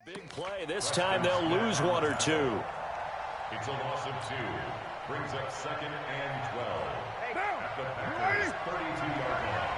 Big play. This time they'll lose one or two. It's a loss of 2. Brings up 2nd and 12. At the Packers' 32-yard line.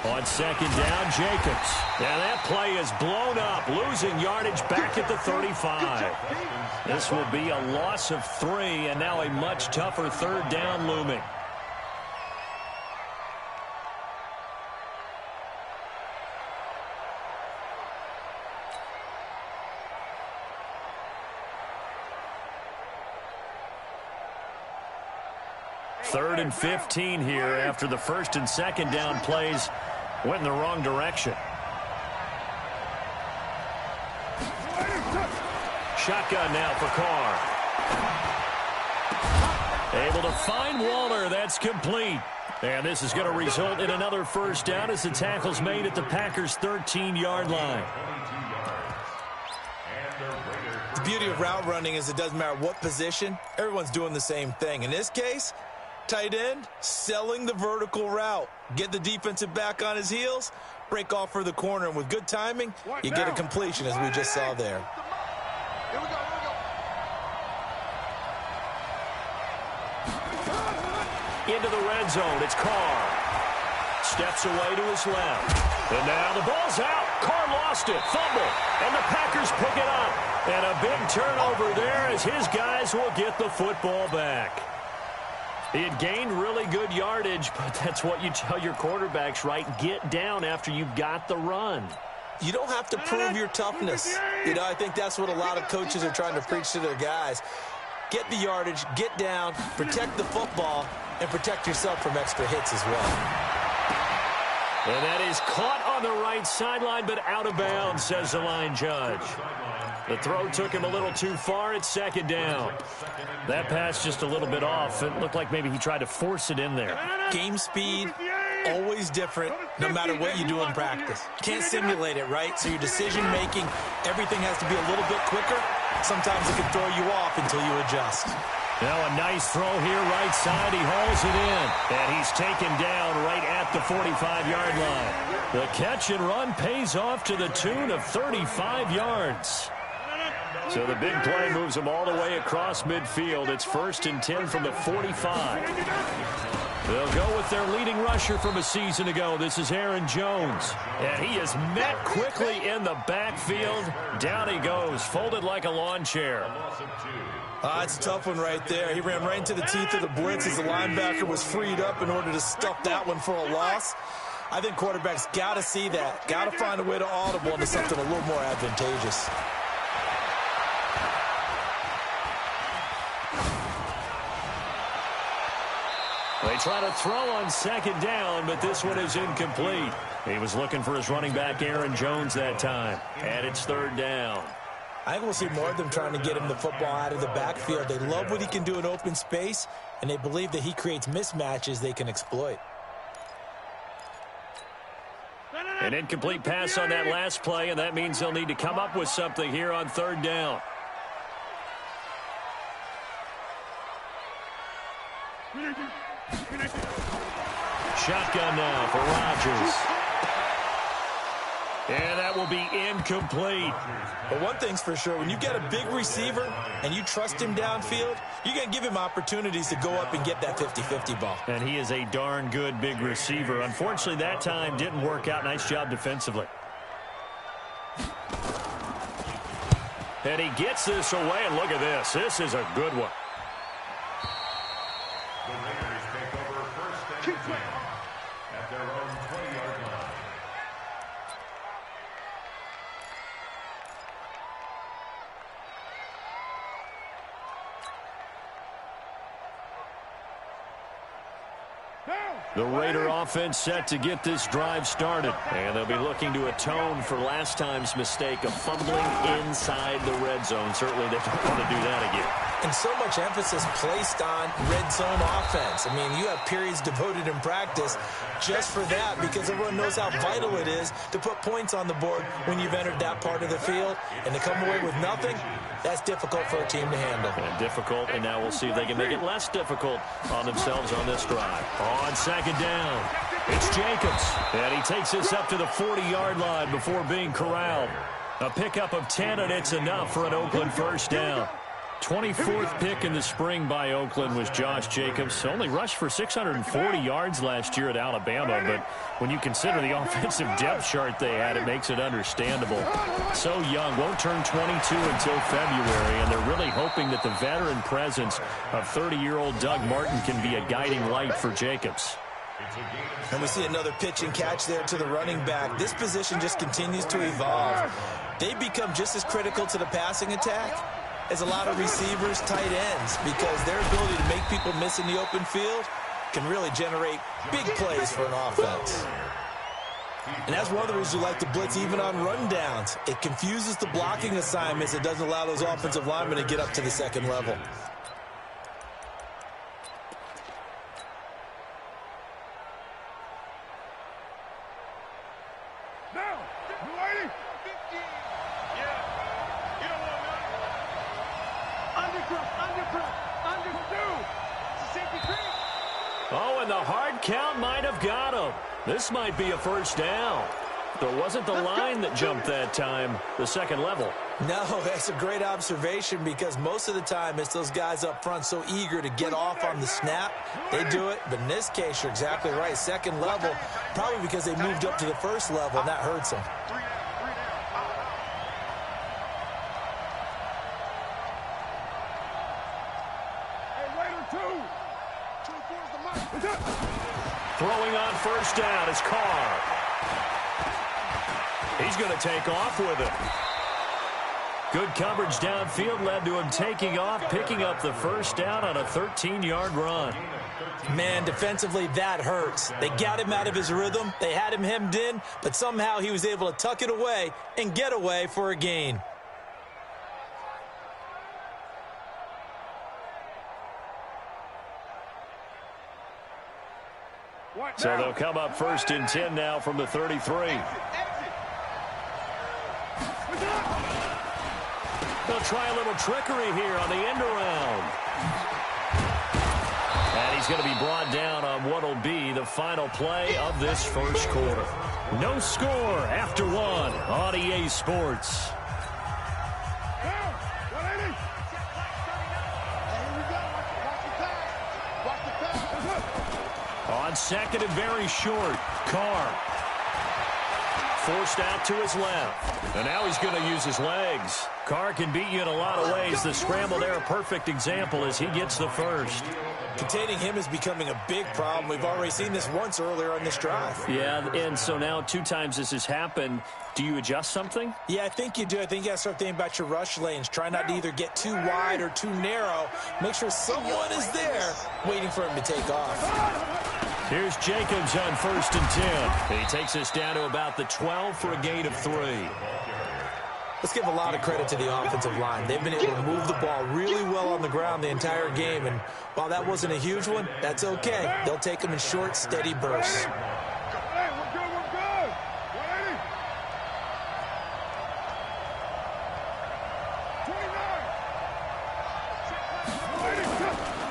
On 2nd down, Jacobs. Now that play is blown up, losing yardage back at the 35. This will be a loss of 3, and now a much tougher 3rd down looming. Third and 15 here after the 1st and 2nd down plays went in the wrong direction. Shotgun now for Carr. Able to find Waller. That's complete. And this is going to result in another 1st down as the tackle's made at the Packers' 13-yard line. The beauty of route running is it doesn't matter what position. Everyone's doing the same thing. In this case, tight end, selling the vertical route. Get the defensive back on his heels, break off for the corner, and with good timing, you get a completion as we just saw there. Into the red zone, it's Carr. Steps away to his left. And now the ball's out. Carr lost it. Fumble. And the Packers pick it up. And a big turnover there as his guys will get the football back. He had gained really good yardage, but that's what you tell your quarterbacks, right? Get down after you've got the run. You don't have to prove your toughness. You know, I think that's what a lot of coaches are trying to preach to their guys. Get the yardage, get down, protect the football, and protect yourself from extra hits as well. And that is caught on the right sideline, but out of bounds, says the line judge. The throw took him a little too far. It's 2nd down. That pass just a little bit off. It looked like maybe he tried to force it in there. Game speed, always different, no matter what you do in practice. Can't simulate it, right? So your decision-making, everything has to be a little bit quicker. Sometimes it can throw you off until you adjust. Now a nice throw here, right side. He hauls it in. And he's taken down right at the 45-yard line. The catch and run pays off to the tune of 35 yards. So the big play moves them all the way across midfield. It's 1st and 10 from the 45. They'll go with their leading rusher from a season ago. This is Aaron Jones. And he is met quickly in the backfield. Down he goes, folded like a lawn chair. It's a tough one right there. He ran right into the teeth of the blitz as the linebacker was freed up in order to stuff that one for a loss. I think quarterbacks got to see that. Got to find a way to audible into something a little more advantageous. They try to throw on 2nd down, but this one is incomplete. He was looking for his running back, Aaron Jones, that time. And it's 3rd down. I think we'll see more of them trying to get him the football out of the backfield. They love what he can do in open space, and they believe that he creates mismatches they can exploit. An incomplete pass on that last play, and that means they'll need to come up with something here on 3rd down. Shotgun now for Rodgers. And that will be incomplete. But one thing's for sure, when you get a big receiver and you trust him downfield, you're going to give him opportunities to go up and get that 50-50 ball. And he is a darn good big receiver. Unfortunately, that time didn't work out. Nice job defensively. And he gets this away, and look at this. This is a good one. The Raiders take over 1st and 10 at their own 20-yard line. The Raider offense set to get this drive started. And they'll be looking to atone for last time's mistake of fumbling inside the red zone. Certainly they don't want to do that again. And so much emphasis placed on red zone offense. I mean, you have periods devoted in practice just for that because everyone knows how vital it is to put points on the board when you've entered that part of the field. And to come away with nothing, that's difficult for a team to handle. And difficult, and now we'll see if they can make it less difficult on themselves on this drive. On second down, it's Jacobs. And he takes this up to the 40-yard line before being corralled. A pickup of 10, and it's enough for an Oakland first down. 24th pick in the spring by Oakland was Josh Jacobs. Only rushed for 640 yards last year at Alabama, but when you consider the offensive depth chart they had, it makes it understandable. So young, won't turn 22 until February, and they're really hoping that the veteran presence of 30-year-old Doug Martin can be a guiding light for Jacobs. And we see another pitch and catch there to the running back. This position just continues to evolve. They become just as critical to the passing attack as a lot of receivers, tight ends, because their ability to make people miss in the open field can really generate big plays for an offense. And that's one of the reasons you like to blitz even on rundowns. It confuses the blocking assignments. It doesn't allow those offensive linemen to get up to the second level. Oh, and the hard count might have got him. This might be a first down. There wasn't the line that jumped that time, the second level. No, that's a great observation because most of the time it's those guys up front so eager to get off on the snap. They do it, but in this case, you're exactly right. Second level, probably because they moved up to the first level, and that hurts them. Throwing on first down is Carr. He's going to take off with it. Good coverage downfield led to him taking off, picking up the first down on a 13-yard run. Man, defensively, that hurts. They got him out of his rhythm. They had him hemmed in, but somehow he was able to tuck it away and get away for a gain. So they'll come up first and 10 now from the 33. They'll try a little trickery here on the end around. And he's going to be brought down on what will be the final play of this first quarter. No score after one on EA Sports. On second and very short, Carr forced out to his left. And now he's going to use his legs. Carr can beat you in a lot of ways. The scramble there, a perfect example as he gets the first. Containing him is becoming a big problem. We've already seen this once earlier on this drive. Yeah, and so now 2 times this has happened. Do you adjust something? Yeah, I think you do. I think you got to start thinking about your rush lanes. Try not to either get too wide or too narrow. Make sure someone is there waiting for him to take off. Here's Jacobs on first and 10. He takes us down to about the 12 for a gain of 3. Let's give a lot of credit to the offensive line. They've been able to move the ball really well on the ground the entire game. And while that wasn't a huge one, that's okay. They'll take them in short, steady bursts.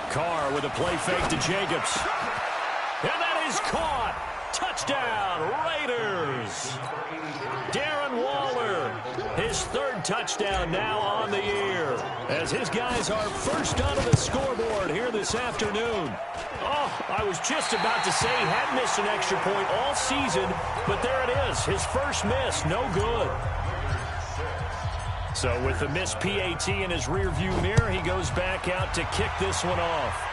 Carr with a play fake to Jacobs. And that is caught. Touchdown, Raiders. Darren Waller, his 3rd touchdown now on the year, as his guys are first onto the scoreboard here this afternoon. Oh, I was just about to say he had missed an extra point all season, but there it is, his first miss, no good. So with the missed PAT in his rearview mirror, he goes back out to kick this one off.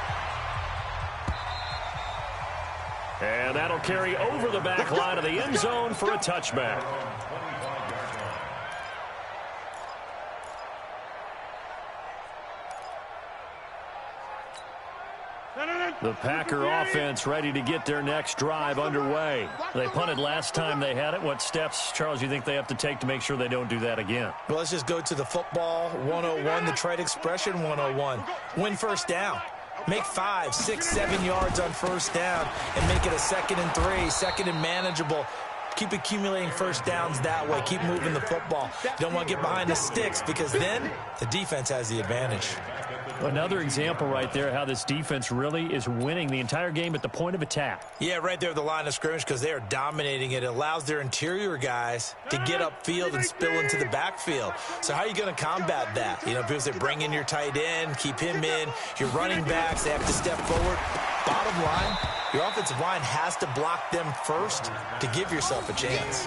And that'll carry over the back line of the end zone for a touchback. The Packer offense ready to get their next drive underway. They punted last time they had it. What steps, Charles, you think they have to take to make sure they don't do that again? Well, let's just go to the football 101, the trade expression 101. Win first down. Make 5, 6, 7 yards on first down and make it a 2nd and 3, 2nd and manageable. Keep accumulating first downs that way. Keep moving the football. You don't want to get behind the sticks because then the defense has the advantage. Another example right there how this defense really is winning the entire game at the point of attack. Yeah, right there at the line of scrimmage because they are dominating it. It allows their interior guys to get upfield and spill into the backfield. So how are you going to combat that? You know, people say bring in your tight end, keep him in. Your running backs, they have to step forward. Bottom line, your offensive line has to block them first to give yourself a chance.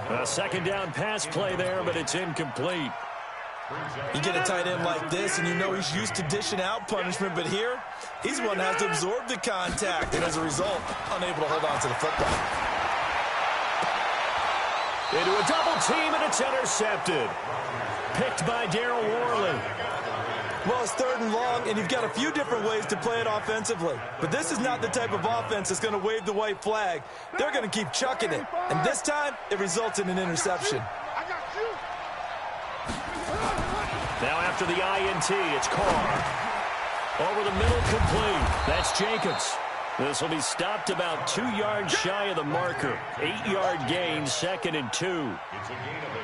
A 2nd down pass play there, but it's incomplete. You get a tight end like this, and you know he's used to dishing out punishment, but here, he's the one that has to absorb the contact, and as a result, unable to hold on to the football. Into a double team, and it's intercepted. Picked by Daryl Worley. Well, it's 3rd and long, and you've got a few different ways to play it offensively. But this is not the type of offense that's going to wave the white flag. They're going to keep chucking it. And this time, it results in an interception. Now after the INT, it's Carr. Over the middle, complete. That's Jacobs. This will be stopped about 2 yards shy of the marker. 8-yard gain, 2nd and 2. It's a gain of 8.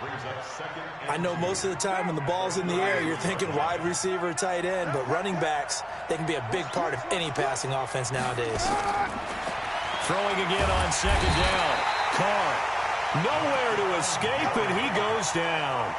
Brings up 2nd and I know most of the time when the ball's in the air, you're thinking wide receiver, tight end, but running backs, they can be a big part of any passing offense nowadays. Throwing again on 2nd down. Carr. Nowhere to escape, and he goes down.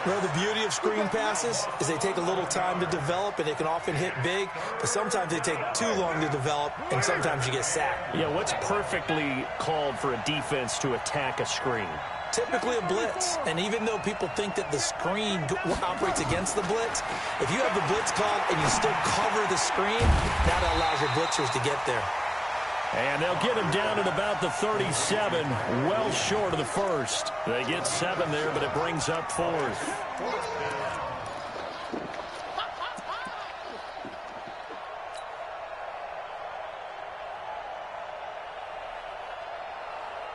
Well, the beauty of screen passes is they take a little time to develop, and they can often hit big, but sometimes they take too long to develop, and sometimes you get sacked. Yeah, what's perfectly called for a defense to attack a screen? Typically a blitz, and even though people think that the screen operates against the blitz, if you have the blitz called and you still cover the screen, that allows your blitzers to get there. And they'll get him down at about the 37, well short of the first. They get 7 there, but it brings up 4th.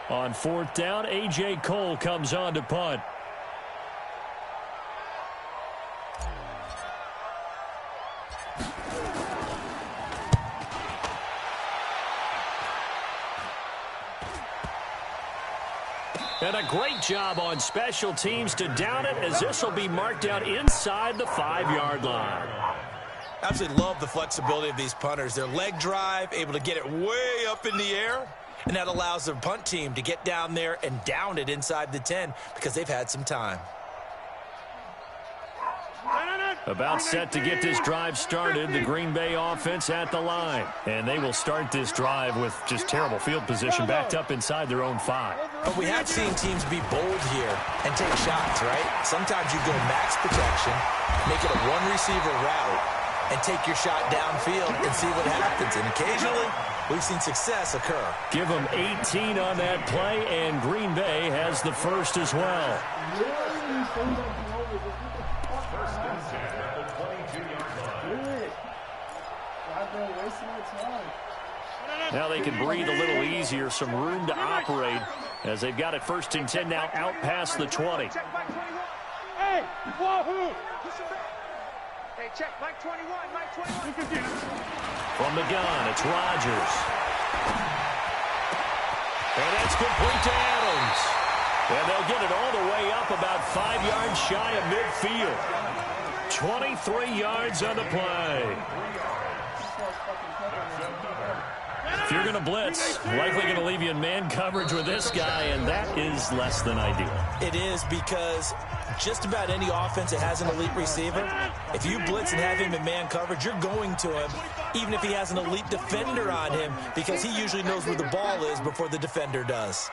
On 4th down, A.J. Cole comes on to punt. And a great job on special teams to down it, as this will be marked out inside the 5-yard line. Absolutely love the flexibility of these punters. Their leg drive, able to get it way up in the air, and that allows their punt team to get down there and down it inside the 10 because they've had some time. About set to get this drive started, the Green Bay offense at the line. And they will start this drive with just terrible field position backed up inside their own 5. But we have seen teams be bold here and take shots, right? Sometimes you go max protection, make it a one-receiver route, and take your shot downfield and see what happens. And occasionally, we've seen success occur. Give them 18 on that play, and Green Bay has the first as well. Now they can breathe a little easier, some room to operate as they've got it 1st and 10 now out past the 20. Hey, wahoo! Hey, check, Mike 21, Mike 21. From the gun, it's Rodgers. And that's complete to Adams. And they'll get it all the way up about 5 yards shy of midfield. 23 yards on the play. If you're going to blitz, likely going to leave you in man coverage with this guy, and that is less than ideal. It is because just about any offense that has an elite receiver, if you blitz and have him in man coverage, you're going to him, even if he has an elite defender on him, because he usually knows where the ball is before the defender does.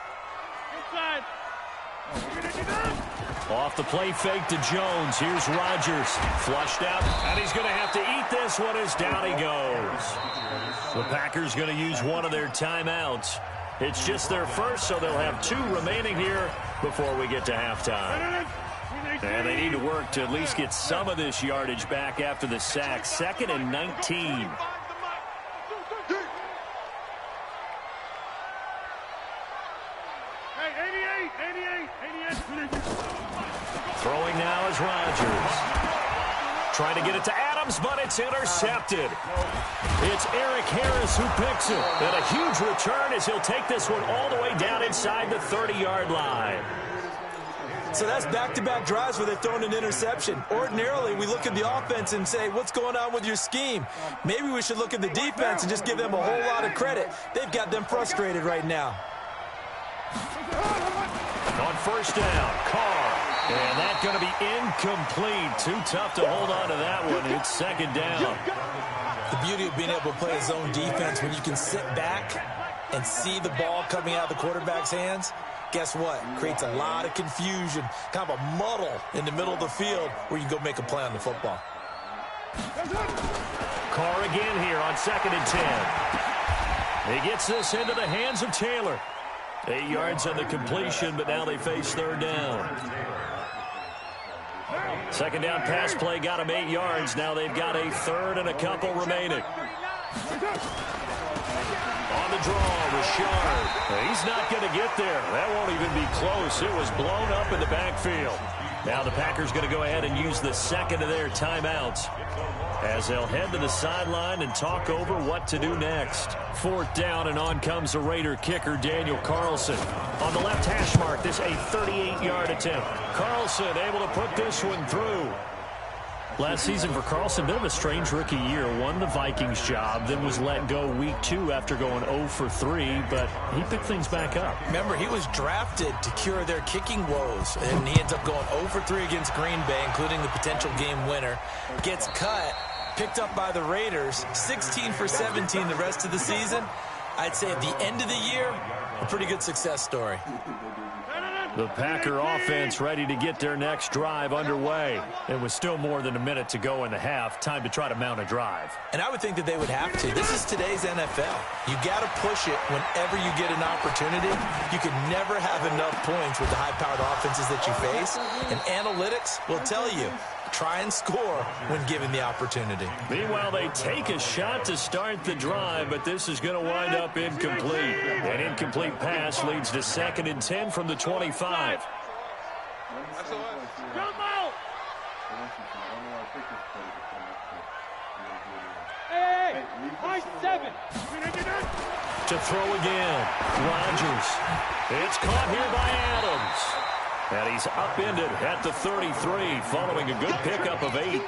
Off the play fake to Jones. Here's Rodgers. Flushed out, and he's going to have to eat this one as down he goes. The Packers going to use one of their timeouts. It's just their first, so they'll have 2 remaining here before we get to halftime. And they need to work to at least get some of this yardage back after the sack. 2nd and 19. Hey, 88. Throwing now is Rodgers. Trying to get it to Adams, but it's intercepted. It's Eric Harris who picks it. And a huge return as he'll take this one all the way down inside the 30-yard line. So that's back-to-back drives where they've thrown an interception. Ordinarily, we look at the offense and say, what's going on with your scheme? Maybe we should look at the defense and just give them a whole lot of credit. They've got them frustrated right now. On first down, Carr. And that's going to be incomplete. Too tough to hold on to that one. It's second down. The beauty of being able to play a zone defense when you can sit back and see the ball coming out of the quarterback's hands, guess what? Creates a lot of confusion, kind of a muddle in the middle of the field where you can go make a play on the football. Carr again here on 2nd and 10. He gets this into the hands of Taylor. 8 yards on the completion, but now they face third down. Second down pass play got him 8 yards. Now they've got a third and a couple remaining. On the draw, Richard. He's not going to get there. That won't even be close. It was blown up in the backfield. Now the Packers going to go ahead and use the second of their timeouts as they'll head to the sideline and talk over what to do next. 4th down, and on comes the Raider kicker, Daniel Carlson. On the left hash mark, this a 38-yard attempt. Carlson able to put this one through. Last season for Carlson, bit of a strange rookie year. Won the Vikings job, then was let go week 2 after going 0 for 3, but he picked things back up. Remember, he was drafted to cure their kicking woes, and he ends up going 0 for 3 against Green Bay, including the potential game winner. Gets cut, picked up by the Raiders, 16 for 17 the rest of the season. I'd say at the end of the year, a pretty good success story. The Packer offense ready to get their next drive underway. It was still more than a minute to go in the half. Time to try to mount a drive. And I would think that they would have to. This is today's NFL. You got to push it whenever you get an opportunity. You can never have enough points with the high-powered offenses that you face. And analytics will tell you, try and score when given the opportunity. Meanwhile, they take a shot to start the drive, but this is going to wind up incomplete. An incomplete pass leads to 2nd and 10 from the 25. Jump out! Hey, high 7. To throw again, Rodgers. It's caught here by Adams. And he's upended at the 33 following a good pickup of 8.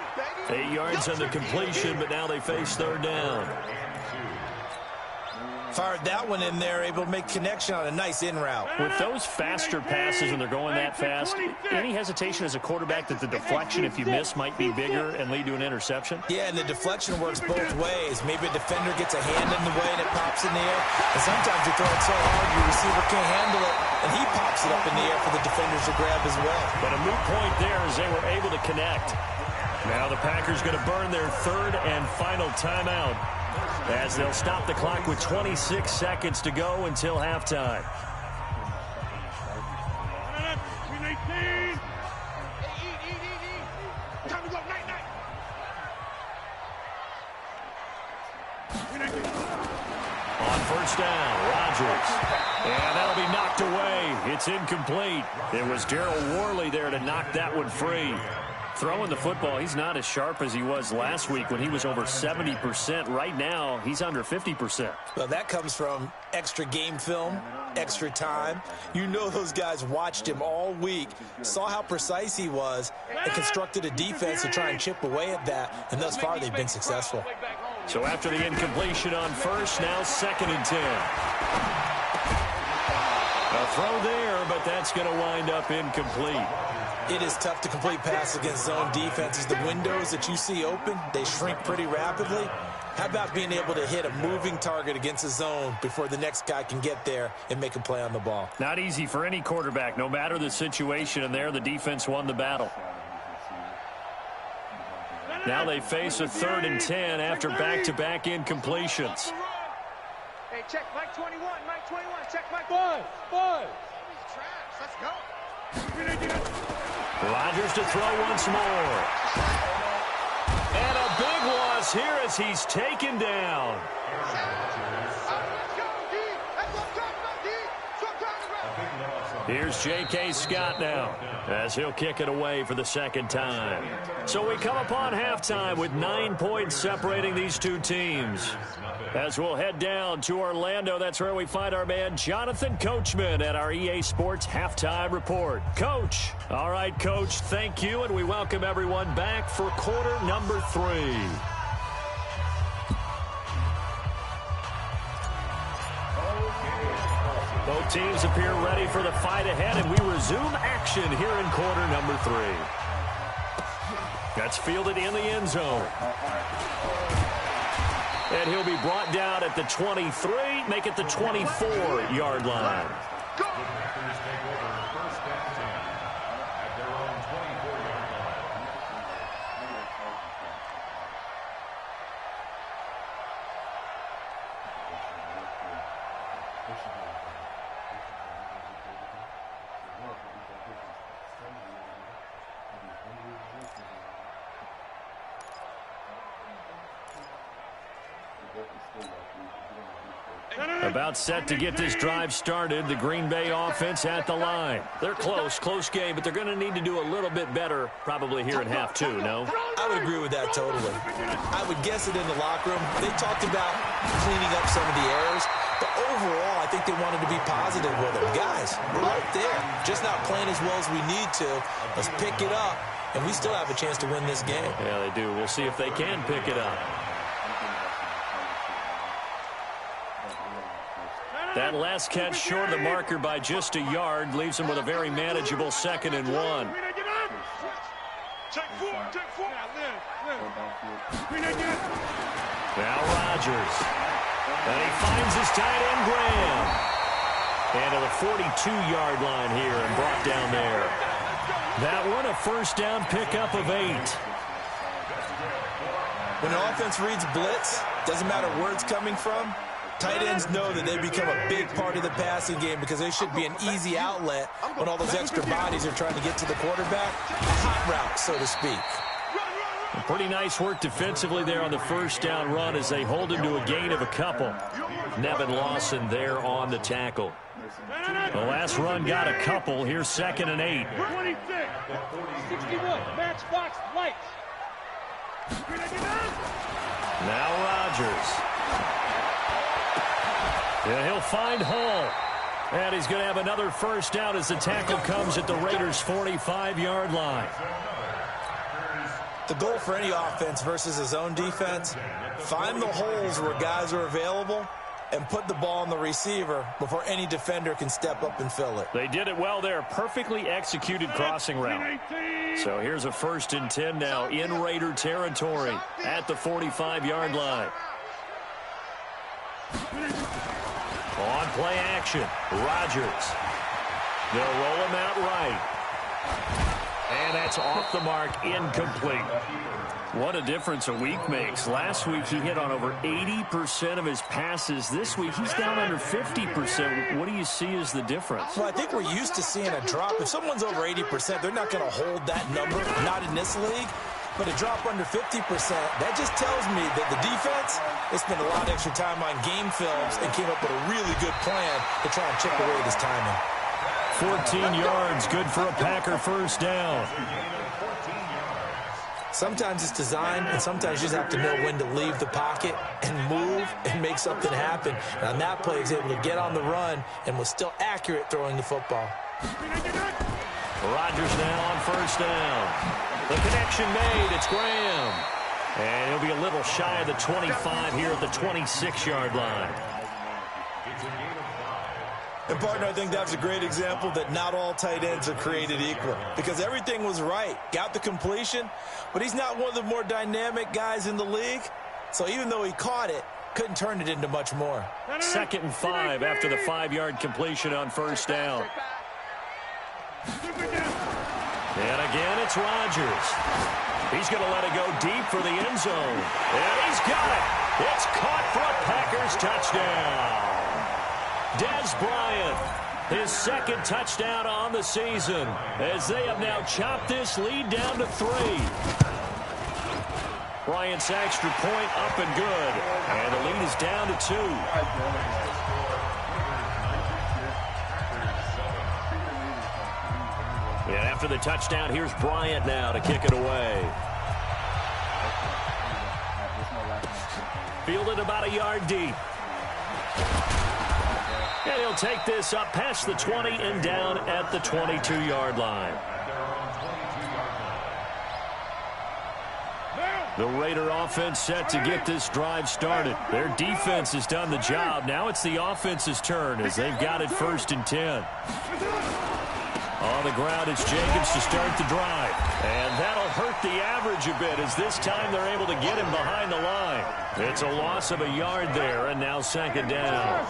8 yards on the completion, but now they face third down. Fired that one in there, able to make connection on a nice in route. With those faster passes when they're going that fast, any hesitation as a quarterback that the deflection, if you miss, might be bigger and lead to an interception? Yeah, and the deflection works both ways. Maybe a defender gets a hand in the way and it pops in the air. And sometimes you throw it so hard your receiver can't handle it, and he pops it up in the air for the defenders to grab as well. But a moot point there as they were able to connect. Now the Packers going to burn their third and final timeout as they'll stop the clock with 26 seconds to go until halftime. Time to go, night. On first down, Rodgers. And that'll be knocked away. It's incomplete. It was Daryl Worley there to knock that one free. Throwing the football, he's not as sharp as he was last week when he was over 70%. Right now, he's under 50%. Well, that comes from extra game film, extra time. You know those guys watched him all week, saw how precise he was, and constructed a defense to try and chip away at that. And thus far, they've been successful. So after the incompletion on first, now 2nd and 10. A throw there, but that's going to wind up incomplete. It is tough to complete passes against zone defenses. The windows that you see open, they shrink pretty rapidly. How about being able to hit a moving target against a zone before the next guy can get there and make a play on the ball? Not easy for any quarterback, no matter the situation, and there the defense won the battle. Now they face a 3rd and 10 after back-to-back incompletions. Hey, check Mike 21, check Mike 1. Let's go. Rodgers to throw once more. And a big loss here as he's taken down. Here's J.K. Scott now as he'll kick it away for the second time. So we come upon halftime with 9 points separating these two teams. As we'll head down to Orlando, that's where we find our man Jonathan Coachman at our EA Sports Halftime Report. Coach. All right, Coach, thank you, and we welcome everyone back for quarter number 3. Both teams appear ready for the fight ahead, and we resume action here in quarter number 3. That's fielded in the end zone. And he'll be brought down at the 23, make it the 24-yard line. About set to get this drive started, the Green Bay offense at the line. They're close game, but they're going to need to do a little bit better probably here in half 2, no? I would agree with that totally. I would guess it in the locker room. They talked about cleaning up some of the errors, but overall, I think they wanted to be positive with them. Guys, we're right there. Just not playing as well as we need to. Let's pick it up, and we still have a chance to win this game. Yeah, they do. We'll see if they can pick it up. That last catch short of the marker by just a yard leaves him with a very manageable 2nd and 1. Now Rodgers. And he finds his tight end, Graham. And to the 42-yard line here and brought down there. That one a first down pickup of 8. When an offense reads blitz, doesn't matter where it's coming from, tight ends know that they become a big part of the passing game because they should be an easy outlet when all those extra bodies are trying to get to the quarterback. A hot route, so to speak. Pretty nice work defensively there on the first down run as they hold him to a gain of a couple. Nevin Lawson there on the tackle. The last run got a couple. Here's 2nd and 8. 26, 61, match box, lights. Now Rodgers. And he'll find Hall. And he's going to have another first down as the tackle comes at the Raiders' 45-yard line. The goal for any offense versus his own defense, find the holes where guys are available and put the ball on the receiver before any defender can step up and fill it. They did it well there. Perfectly executed crossing route. So here's a 1st and 10 now in Raider territory at the 45-yard line. On play action, Rodgers. They'll roll him out right. And that's off the mark, incomplete. What a difference a week makes. Last week he hit on over 80% of his passes. This week he's down under 50%. What do you see as the difference? Well, I think we're used to seeing a drop. If someone's over 80%, they're not going to hold that number, not in this league. But a drop under 50%, that just tells me that the defense, they spent a lot of extra time on game films and came up with a really good plan to try and chip away this timing. 14 yards, good for a Packer first down. Sometimes it's design, and sometimes you just have to know when to leave the pocket and move and make something happen. And on that play, he was able to get on the run and was still accurate throwing the football. Rodgers now on first down. The connection made. It's Graham. And he'll be a little shy of the 25 here at the 26-yard line. And, partner, I think that's a great example that not all tight ends are created equal because everything was right. Got the completion, but he's not one of the more dynamic guys in the league. So even though he caught it, couldn't turn it into much more. 2nd and 5 after the 5-yard completion on first down. And again, it's Rodgers. He's going to let it go deep for the end zone. And he's got it. It's caught for a Packers touchdown. Dez Bryant, his 2nd touchdown on the season, as they have now chopped this lead down to 3. Bryant's extra point up and good, and the lead is down to 2. After the touchdown, here's Bryant now to kick it away. Fielded about a yard deep. And he'll take this up past the 20 and down at the 22-yard line. The Raider offense set to get this drive started. Their defense has done the job. Now it's the offense's turn as they've got it 1st and 10. On the ground, it's Jacobs to start the drive. And that'll hurt the average a bit as this time they're able to get him behind the line. It's a loss of a yard there, and now 2nd down.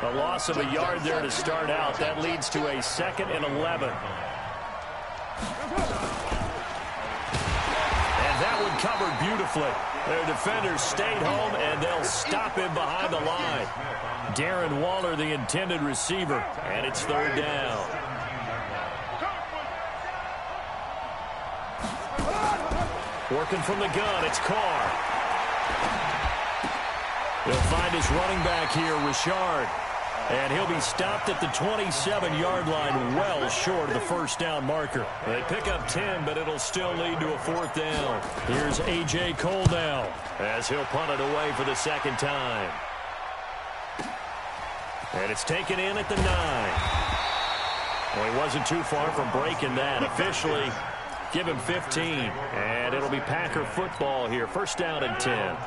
A loss of a yard there to start out. That leads to a 2nd and 11. And that one covered beautifully. Their defenders stayed home, and they'll stop him behind the line. Darren Waller, the intended receiver, and it's 3rd down. Working from the gun, it's Carr. He'll find his running back here, Richard. And he'll be stopped at the 27-yard line, well short of the 1st down marker. They pick up 10, but it'll still lead to a 4th down. Here's A.J. Cole now as he'll punt it away for the 2nd time. And it's taken in at the 9. Well, he wasn't too far from breaking that. Officially, give him 15. And it'll be Packer football here. 1st down and 10.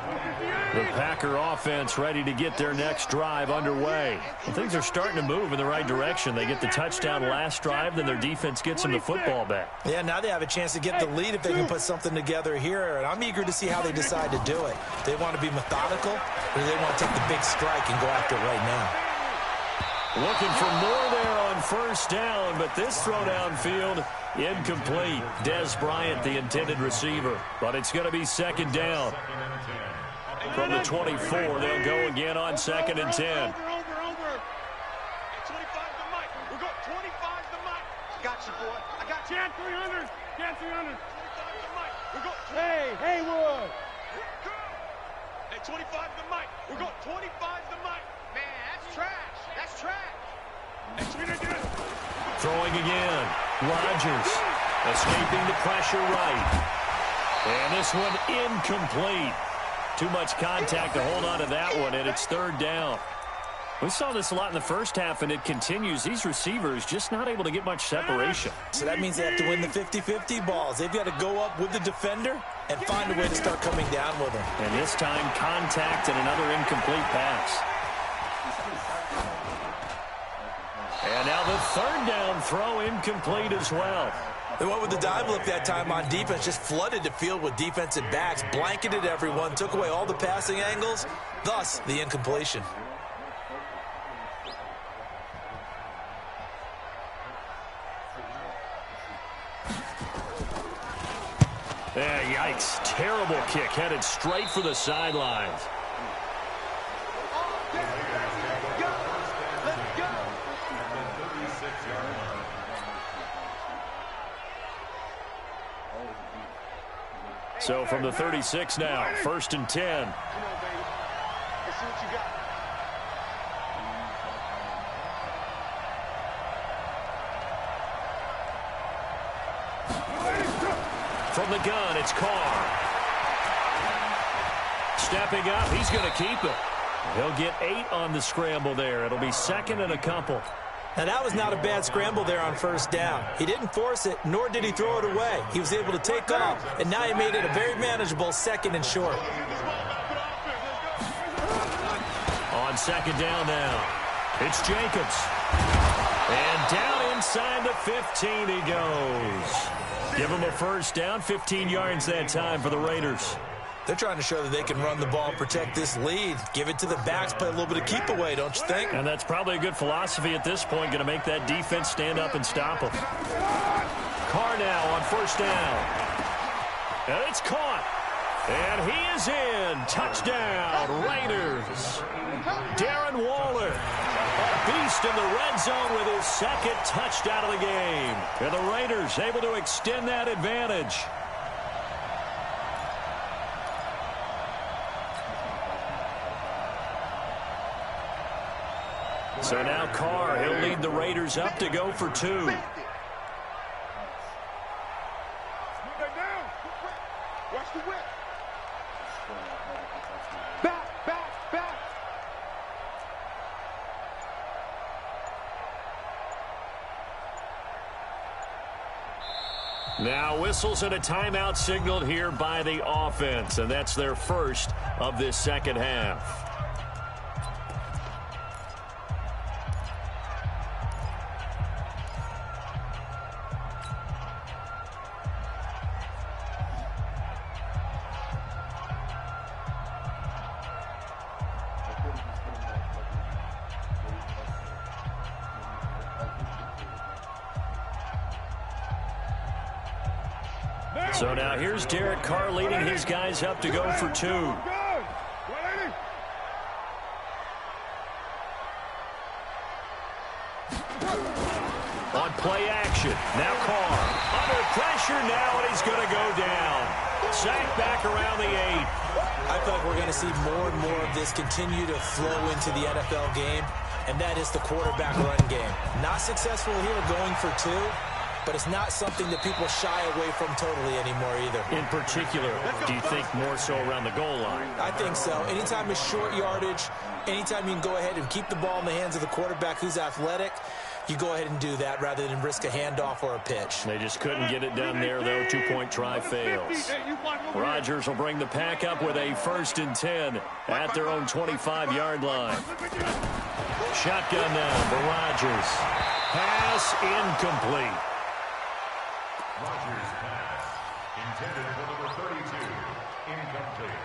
The Packer offense ready to get their next drive underway. Well, things are starting to move in the right direction. They get the touchdown last drive, then their defense gets them the football back. Yeah, now they have a chance to get the lead if they can put something together here. And I'm eager to see how they decide to do it. They want to be methodical, or do they want to take the big strike and go after it right now? Looking for more there on 1st down, but this throw downfield incomplete. Dez Bryant, the intended receiver, but it's going to be 2nd down. From the 24, they'll go again on 2nd and 10. Over. 25 to Mike. We'll go 25 to Mike. Got you, boy. I got you. Jan 300. Jan 300. 25 to Mike. We'll go. Hey, Haywood. Hey, 25 to Mike. We'll go 25 to Mike. Man, that's trash. That's trash. Hey, throwing again. Rodgers escaping the pressure right. And this one incomplete. Too much contact to hold on to that one, and it's 3rd down. We saw this a lot in the 1st half, and it continues. These receivers just not able to get much separation. So that means they have to win the 50-50 balls. They've got to go up with the defender and find a way to start coming down with them. And this time, contact and another incomplete pass. And now the 3rd down throw incomplete as well. They went with the dive look that time on defense, just flooded the field with defensive backs, blanketed everyone, took away all the passing angles, thus the incompletion. Yeah, yikes. Terrible kick headed straight for the sidelines. So from the 36 now, 1st and 10. Come on, baby. Let's see what you got. From the gun, it's Carr. Stepping up, he's going to keep it. He'll get 8 on the scramble there. It'll be 2nd and a couple. Now, that was not a bad scramble there on 1st down. He didn't force it, nor did he throw it away. He was able to take off, and now he made it a very manageable 2nd and short. On 2nd down now, it's Jacobs. And down inside the 15 he goes. Give him a 1st down, 15 yards that time for the Raiders. They're trying to show that they can run the ball, protect this lead. Give it to the backs, play a little bit of keep away, don't you think? And that's probably a good philosophy at this point, going to make that defense stand up and stop them. Carr now on 1st down. And it's caught. And he is in. Touchdown, Raiders. Darren Waller, a beast in the red zone with his 2nd touchdown of the game. And the Raiders able to extend that advantage. So now Carr, he'll lead the Raiders up to go for 2. Now whistles and a timeout signaled here by the offense, and that's their first of this second half. So now here's Derek Carr leading his guys up to go for two. On play action. Now Carr under pressure now, and he's going to go down. Sacked back around the 8. I feel like we're going to see more and more of this continue to flow into the NFL game, and that is the quarterback run game. Not successful here going for two, but it's not something that people shy away from totally anymore either. In particular, do you think more so around the goal line? I think so. Anytime it's short yardage, anytime you can go ahead and keep the ball in the hands of the quarterback who's athletic, you go ahead and do that rather than risk a handoff or a pitch. They just couldn't get it done there, though. 2-point try fails. Rodgers will bring the pack up with a 1st and 10 at their own 25-yard line. Shotgun now for Rodgers. Pass incomplete. Rodgers pass intended for number 32. Incomplete.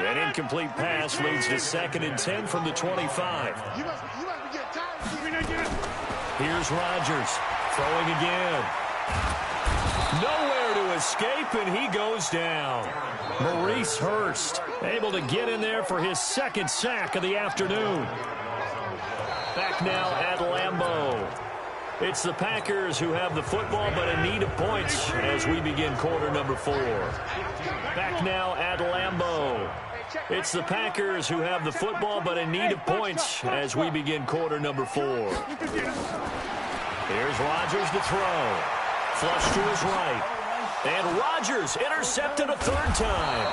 An incomplete pass leads to 2nd and 10 from the 25. Here's Rodgers throwing again. Nowhere to escape, and he goes down. Maurice Hurst able to get in there for his 2nd sack of the afternoon. Back now at Lambeau. It's the Packers who have the football, but in need of points as we begin quarter number 4. Back now at Lambeau. It's the Packers who have the football, but in need of points as we begin quarter number 4. Here's Rodgers to throw. Flush to his right. And Rodgers intercepted a 3rd time.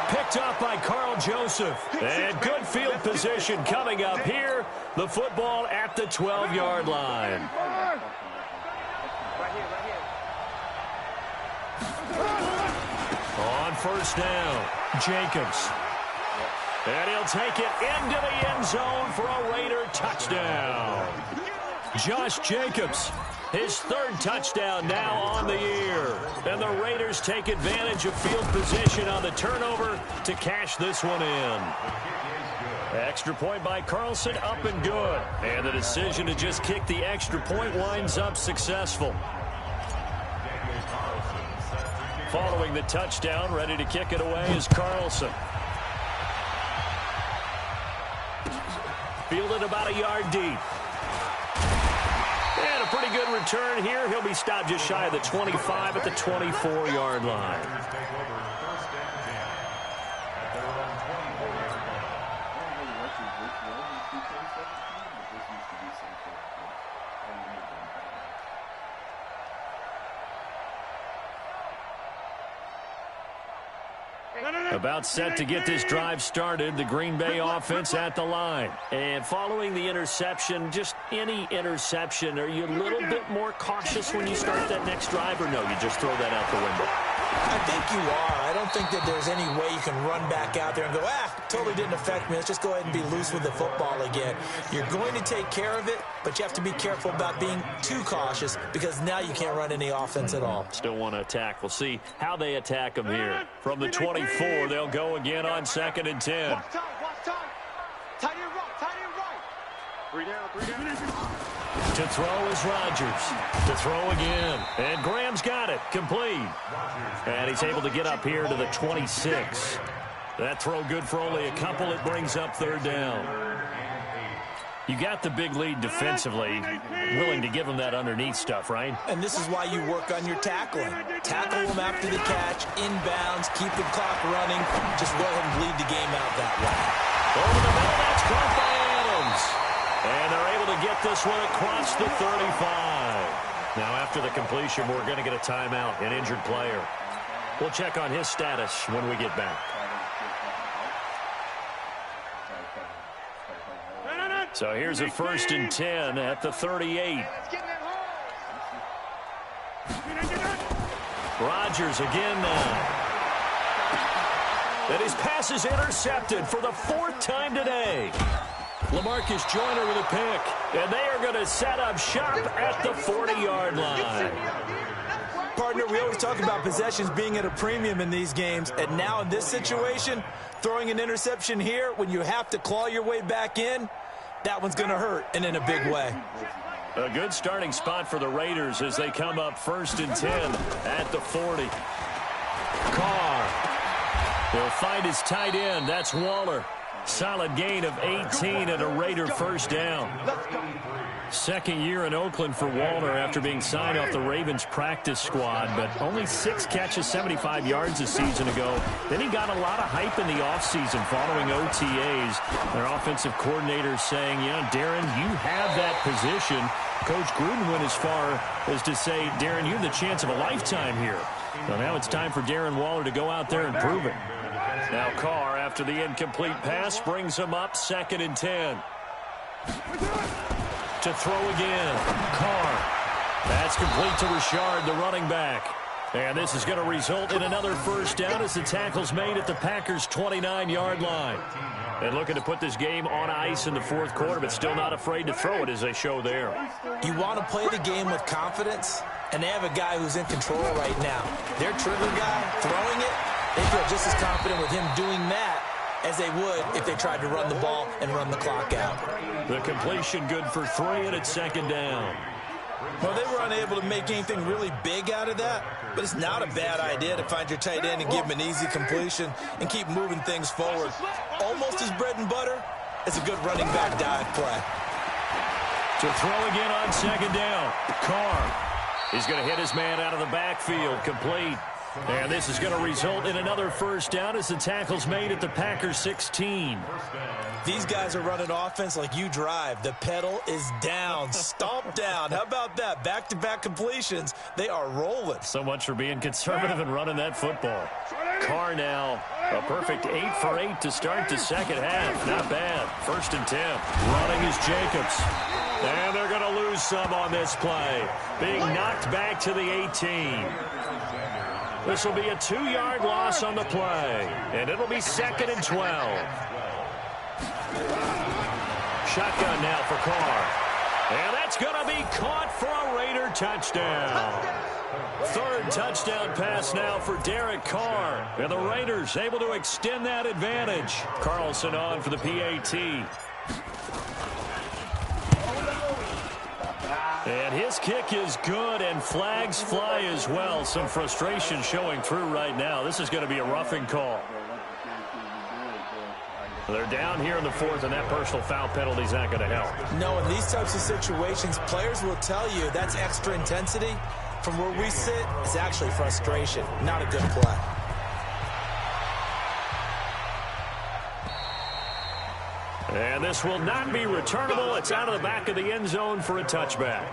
Picked up by Carl Joseph. And good field position coming up here. The football at the 12-yard line. On 1st down, Jacobs. And he'll take it into the end zone for a Raider touchdown. Josh Jacobs, his 3rd touchdown now on the year. And the Raiders take advantage of field position on the turnover to cash this one in. Extra point by Carlson, up and good. And the decision to just kick the extra point winds up successful. Following the touchdown, ready to kick it away is Carlson. Fielded about a yard deep. And a pretty good return here. He'll be stopped just shy of the 25 at the 24-yard line. About set to get this drive started, the Green Bay offense at the line. And following the interception, just any interception, are you a little bit more cautious when you start that next drive, or no, you just throw that out the window? I think you are. I don't think that there's any way you can run back out there and go, totally didn't affect me. Let's just go ahead and be loose with the football again. You're going to take care of it, but you have to be careful about being too cautious because now you can't run any offense at all. Still want to attack. We'll see how they attack them here. From the 24, they'll go again on 2nd and 10. Watch time. Tight end right. 3 down. To throw is Rodgers. To throw again. And Graham's got it. Complete. And he's able to get up here to the 26. That throw good for only a couple. It brings up 3rd down. You got the big lead defensively. Willing to give them that underneath stuff, right? And this is why you work on your tackling. Tackle them after the catch, inbounds, keep the clock running. Just go ahead and bleed the game out that way. Over the middle, that's caught by Adams. And they're able to get this one across the 35. Now, after the completion, we're going to get a timeout, an injured player. We'll check on his status when we get back. So here's a 1st and 10 at the 38. Rodgers again now. And his pass is intercepted for the 4th time today. LaMarcus Joyner with a pick. And they are going to set up shop at the 40-yard line. Partner, we always talk about possessions being at a premium in these games. And now in this situation, throwing an interception here when you have to claw your way back in, that one's going to hurt, and in a big way. A good starting spot for the Raiders as they come up 1st and 10 at the 40. Carr. He'll find his tight end. That's Waller. Solid gain of 18 and a Raider first down. 2nd year in Oakland for Waller after being signed off the Ravens practice squad, but only 6 catches, 75 yards a season ago. Then he got a lot of hype in the offseason following OTAs. Their offensive coordinator saying, Darren, you have that position. Coach Gruden went as far as to say, Darren, you have the chance of a lifetime here. So now it's time for Darren Waller to go out there and prove it. Now Carr, after the incomplete pass, brings him up 2nd and 10. To throw again. Carr. That's complete to Richard, the running back. And this is going to result in another first down as the tackle's made at the Packers' 29-yard line. And looking to put this game on ice in the 4th quarter, but still not afraid to throw it as they show there. You want to play the game with confidence, and they have a guy who's in control right now. Their trigger guy throwing it, they feel just as confident with him doing that as they would if they tried to run the ball and run the clock out. The completion good for 3, and it's 2nd down. Well, they were unable to make anything really big out of that, but it's not a bad idea to find your tight end and give him an easy completion and keep moving things forward. Almost as bread and butter as a good running back dive play. To throw again on 2nd down. Carr. He's going to hit his man out of the backfield, complete. And this is going to result in another first down as the tackle's made at the Packers' 16. These guys are running offense like you drive. The pedal is down, stomp down. How about that? Back-to-back completions. They are rolling. So much for being conservative and running that football. Carr now, a perfect 8 for 8 to start the 2nd half. Not bad. 1st and 10. Running is Jacobs. And they're going to lose some on this play. Being knocked back to the 18. This will be a 2-yard loss on the play. And it'll be 2nd and 12. Shotgun now for Carr. And that's going to be caught for a Raider touchdown. 3rd touchdown pass now for Derek Carr. And the Raiders able to extend that advantage. Carlson on for the PAT. And his kick is good, and flags fly as well. Some frustration showing through right now. This is going to be a roughing call. They're down here in the 4th, and that personal foul penalty is not going to help. No, in these types of situations, players will tell you that's extra intensity. From where we sit, it's actually frustration, not a good play. And this will not be returnable. It's out of the back of the end zone for a touchback.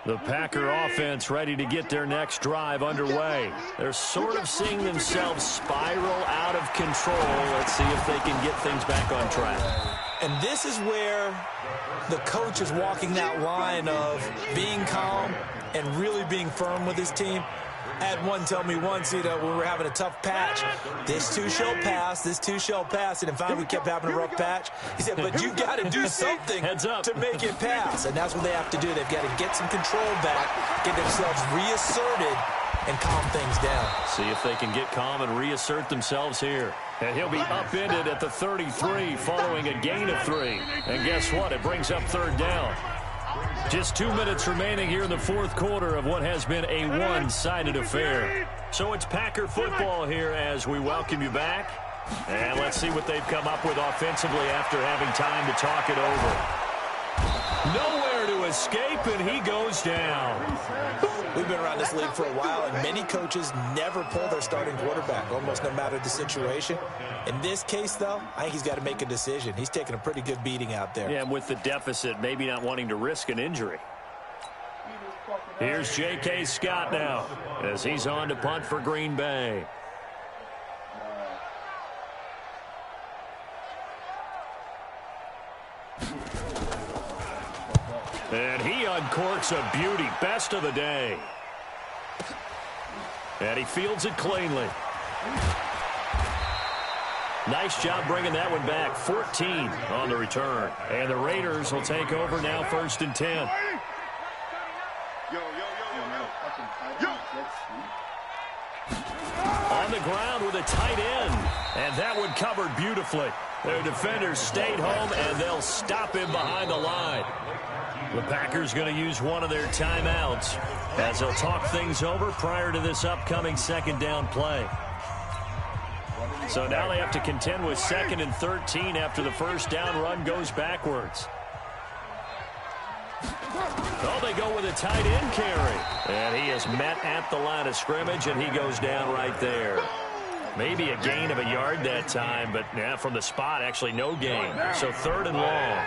The Packer offense ready to get their next drive underway. They're sort of seeing themselves spiral out of control. Let's see if they can get things back on track. And this is where the coach is walking that line of being calm and really being firm with his team. I had one tell me once, when we were having a tough patch, this too shall pass, this too shall pass. And finally we kept having a rough patch. He said, but you got to do something to make it pass. And that's what they have to do. They've got to get some control back, get themselves reasserted, and calm things down. See if they can get calm and reassert themselves here. And he'll be upended at the 33 following a gain of 3. And guess what? It brings up 3rd down. Just 2 minutes remaining here in the 4th quarter of what has been a one-sided affair. So it's Packer football here as we welcome you back. And let's see what they've come up with offensively after having time to talk it over. Nowhere to escape, and he goes down. We've been around this league for a while, and many coaches never pull their starting quarterback, almost no matter the situation. In this case, though, I think he's got to make a decision. He's taking a pretty good beating out there. Yeah, and with the deficit, maybe not wanting to risk an injury. Here's J.K. Scott now as he's on to punt for Green Bay. And he uncorks a beauty. Best of the day. And he fields it cleanly. Nice job bringing that one back. 14 on the return. And the Raiders will take over now, 1st and 10. On the ground with a tight end. And that one covered beautifully. Their defenders stayed home, and they'll stop him behind the line. The Packers going to use one of their timeouts as they'll talk things over prior to this upcoming 2nd down play. So now they have to contend with 2nd and 13 after the 1st down run goes backwards. Oh, they go with a tight end carry. And he is met at the line of scrimmage, and he goes down right there. Maybe a gain of a yard that time, but from the spot, actually no gain. So 3rd and long.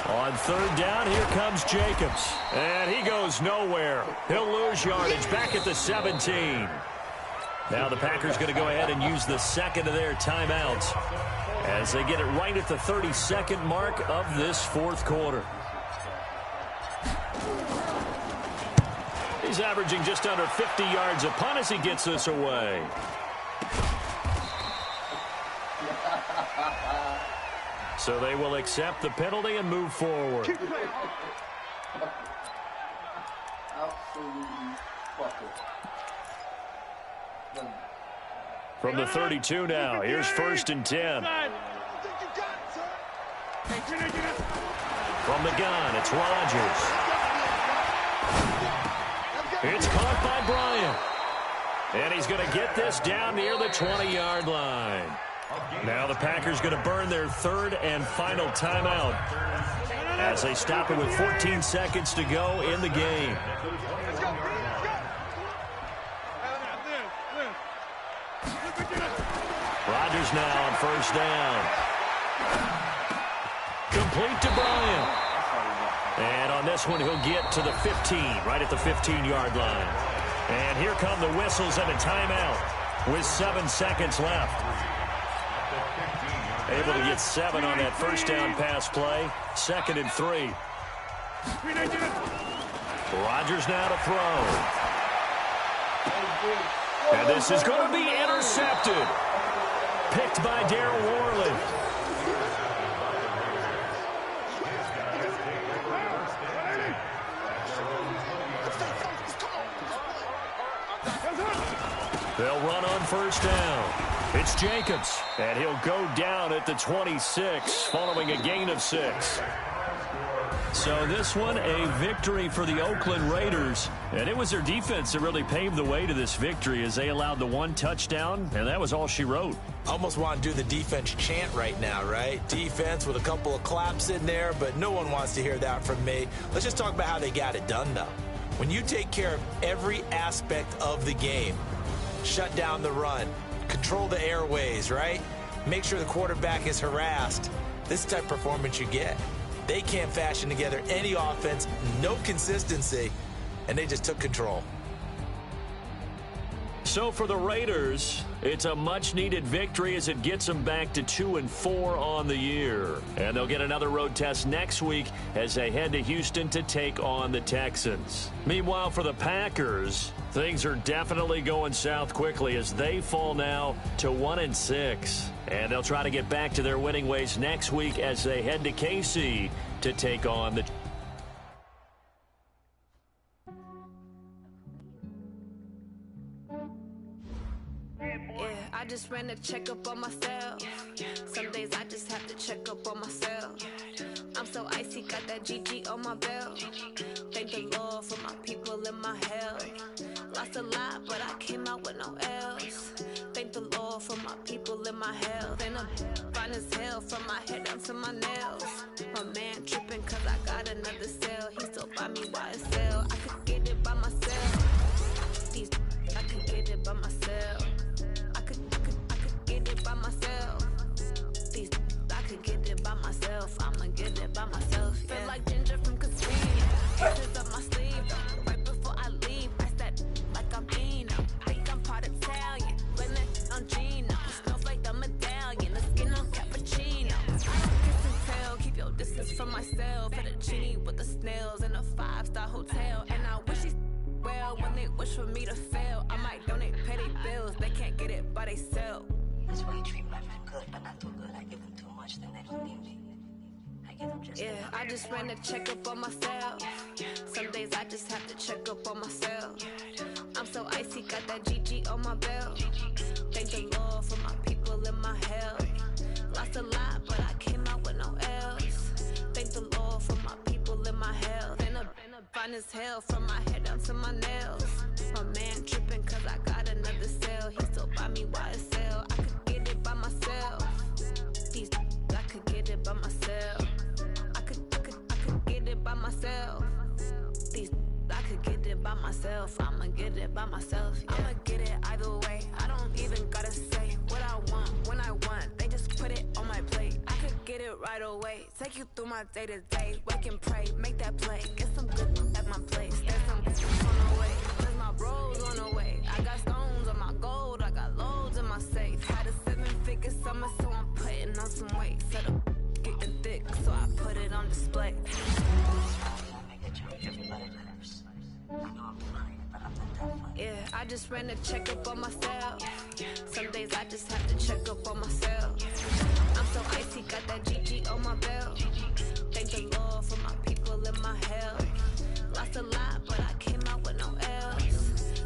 On 3rd down, here comes Jacobs. And he goes nowhere. He'll lose yardage back at the 17. Now the Packers going to go ahead and use the 2nd of their timeouts as they get it right at the 32nd mark of this 4th quarter. He's averaging just under 50 yards a punt as he gets this away. So they will accept the penalty and move forward. From the 32 now, here's 1st and 10. From the gun, it's Rodgers. It's caught by Bryant. And he's going to get this down near the 20-yard line. Now the Packers going to burn their 3rd and final timeout as they stop it with 14 seconds to go in the game. Rodgers now on 1st down. Complete to Bryant. And on this one, he'll get to the 15, right at the 15-yard line. And here come the whistles and a timeout with 7 seconds left. Able to get 7 on that 1st down pass play. 2nd and 3. Rodgers now to throw. And this is going to be intercepted. Picked by Darryl Worley. They'll run on 1st down. It's Jacobs, and he'll go down at the 26 following a gain of 6. So this one, a victory for the Oakland Raiders. And it was their defense that really paved the way to this victory as they allowed the 1 touchdown, and that was all she wrote. Almost want to do the defense chant right now, right? Defense with a couple of claps in there, but no one wants to hear that from me. Let's just talk about how they got it done, though. When you take care of every aspect of the game, shut down the run, control the airways, right? Make sure the quarterback is harassed. This type of performance you get. They can't fashion together any offense, no consistency, and they just took control. So for the Raiders, it's a much-needed victory as it gets them back to 2-4 on the year. And they'll get another road test next week as they head to Houston to take on the Texans. Meanwhile, for the Packers, things are definitely going south quickly as they fall now to 1-6. And they'll try to get back to their winning ways next week as they head to KC to take on the I just ran a checkup on myself. Some days I just have to check up on myself. I'm so icy, got that GG on my belt. Thank the Lord for my people and my health. Lost a lot, but I came out with no else. Thank the Lord for my people and my health. And I'm fine as hell from my head down to my nails. My man tripping cause I got another cell. He still buy me YSL. I could get it by myself. These I could get it by myself. I could get it by myself. wish for me to fail. I might donate petty bills, they can't get it by they self. That's why you treat my friend good, but not too good. I give him too much, then they don't give me. I give him just enough. I just ran a checkup on myself. Some days I just have to check up on myself. I'm so icy, got that GG on my belt. Thank the Lord for my people in my health. Lost a lot, but I came out with no else. Thank the Lord for my people in my health. And I'm fine as hell from my head down to my nails. My man tripping cause I got another cell. He still buy me YSL. I could get it by myself. These I could get it by myself. I could get it by myself. These I could get it by myself. I'ma get it by myself. Yeah. I'ma get it either way. I don't even gotta say what I want when I want. They just put it on my plate. I could get it right away. Take you through my day to day. Wake and pray, make that play. Get some good at my place. There's some bitches on the way. There's my bros on the way. I got stones on my gold. I got loads in my safe. Had a 7-figure summer, so I'm putting on some weight. Set up getting thick, so I put it on display. Yeah, I just ran a checkup on myself. Some days I just have to check up on myself. I'm so icy, got that GG on my belt. Thank the Lord for my people in my health. Lost a lot, but I came out with no else.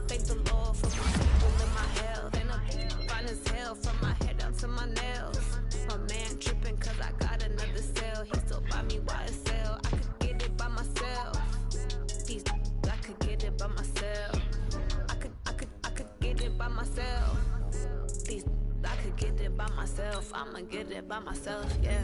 Thank the Lord for my people in my health. And I'm fine as hell from my head down to my nails. My man tripping cause I got another cell. He still buy me YSL. I could get it by myself. These I could get it by myself. I could get it by myself. These I could get it by myself. I'ma get it by myself, yeah.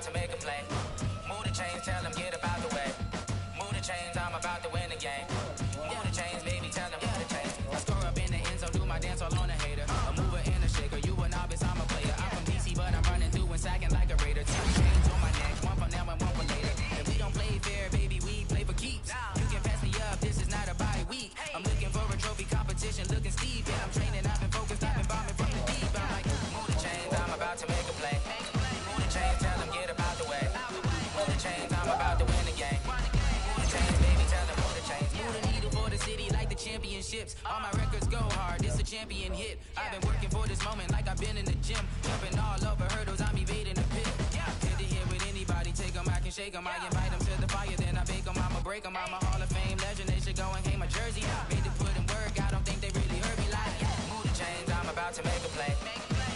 To make a play. Move the chains, tell them get up out the way. Move the chains, I'm about to win the game. Move the chains, baby, tell them move the chains. I score up in the end zone, do my dance all on a hater. A mover and a shaker, you a novice, I'm a player. I'm from DC, but I'm running through and sacking like a raider. 2 chains on my neck, one for now and one for later. If we don't play fair, baby, we play for keeps. You can pass me up, this is not a bye week. I'm looking for a trophy competition, looking steep. Yeah, I'm training, I've been focused, I've been bombing from the deep. I'm like, move the chains, I'm about to make a play. Move the chains, tell them get up out the way. Move the chains, I'm about to win the game. Move the chains, baby, tell them move the chains. Move the needle for the city like the championships. All my records go hard, it's a champion hit. I've been working for this moment like I've been in the gym. Jumping all over hurdles, I'm evading the pit. Head to head with anybody, take them, I can shake them. I invite them to the fire, then I bake them. I'ma break them, I'm a Hall of Fame legend. They should go and hang my jersey. Made to put in work, I don't think they really heard me like. Move the chains, I'm about to make a play.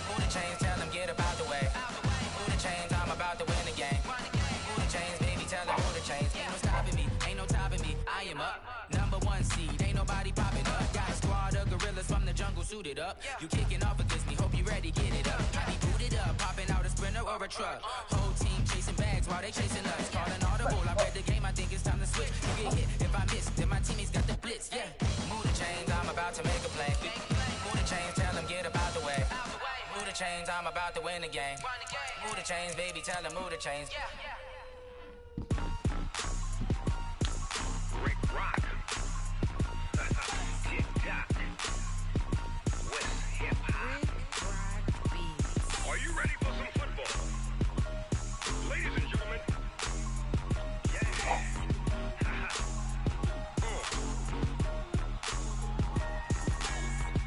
Move the chains, tell them get up out the way. Move the chains, I'm about to win the game. Move the chains, baby, tell them move the chains. Ain't no stopping me, ain't no topping me. I am up, #1 seed, ain't nobody popping up. Got a squad of gorillas from the jungle suited up. You kicking off against me, hope you ready, get it up. I be booted up, popping out a Sprinter or a truck. Whole team chasing bags while they chasing us. Calling audible, I read the game, I think it's time to switch. You get hit if I miss, then my teammates got the blitz, yeah. Move the chains, I'm about to make a play. Move the chains, tell them get up out the way. Move the chains, I'm about to win the game. Move the chains, baby, tell them move the chains. Rick Rock. TikTok. West Hip Hop. Are you ready for some football? Ladies and gentlemen. Yeah.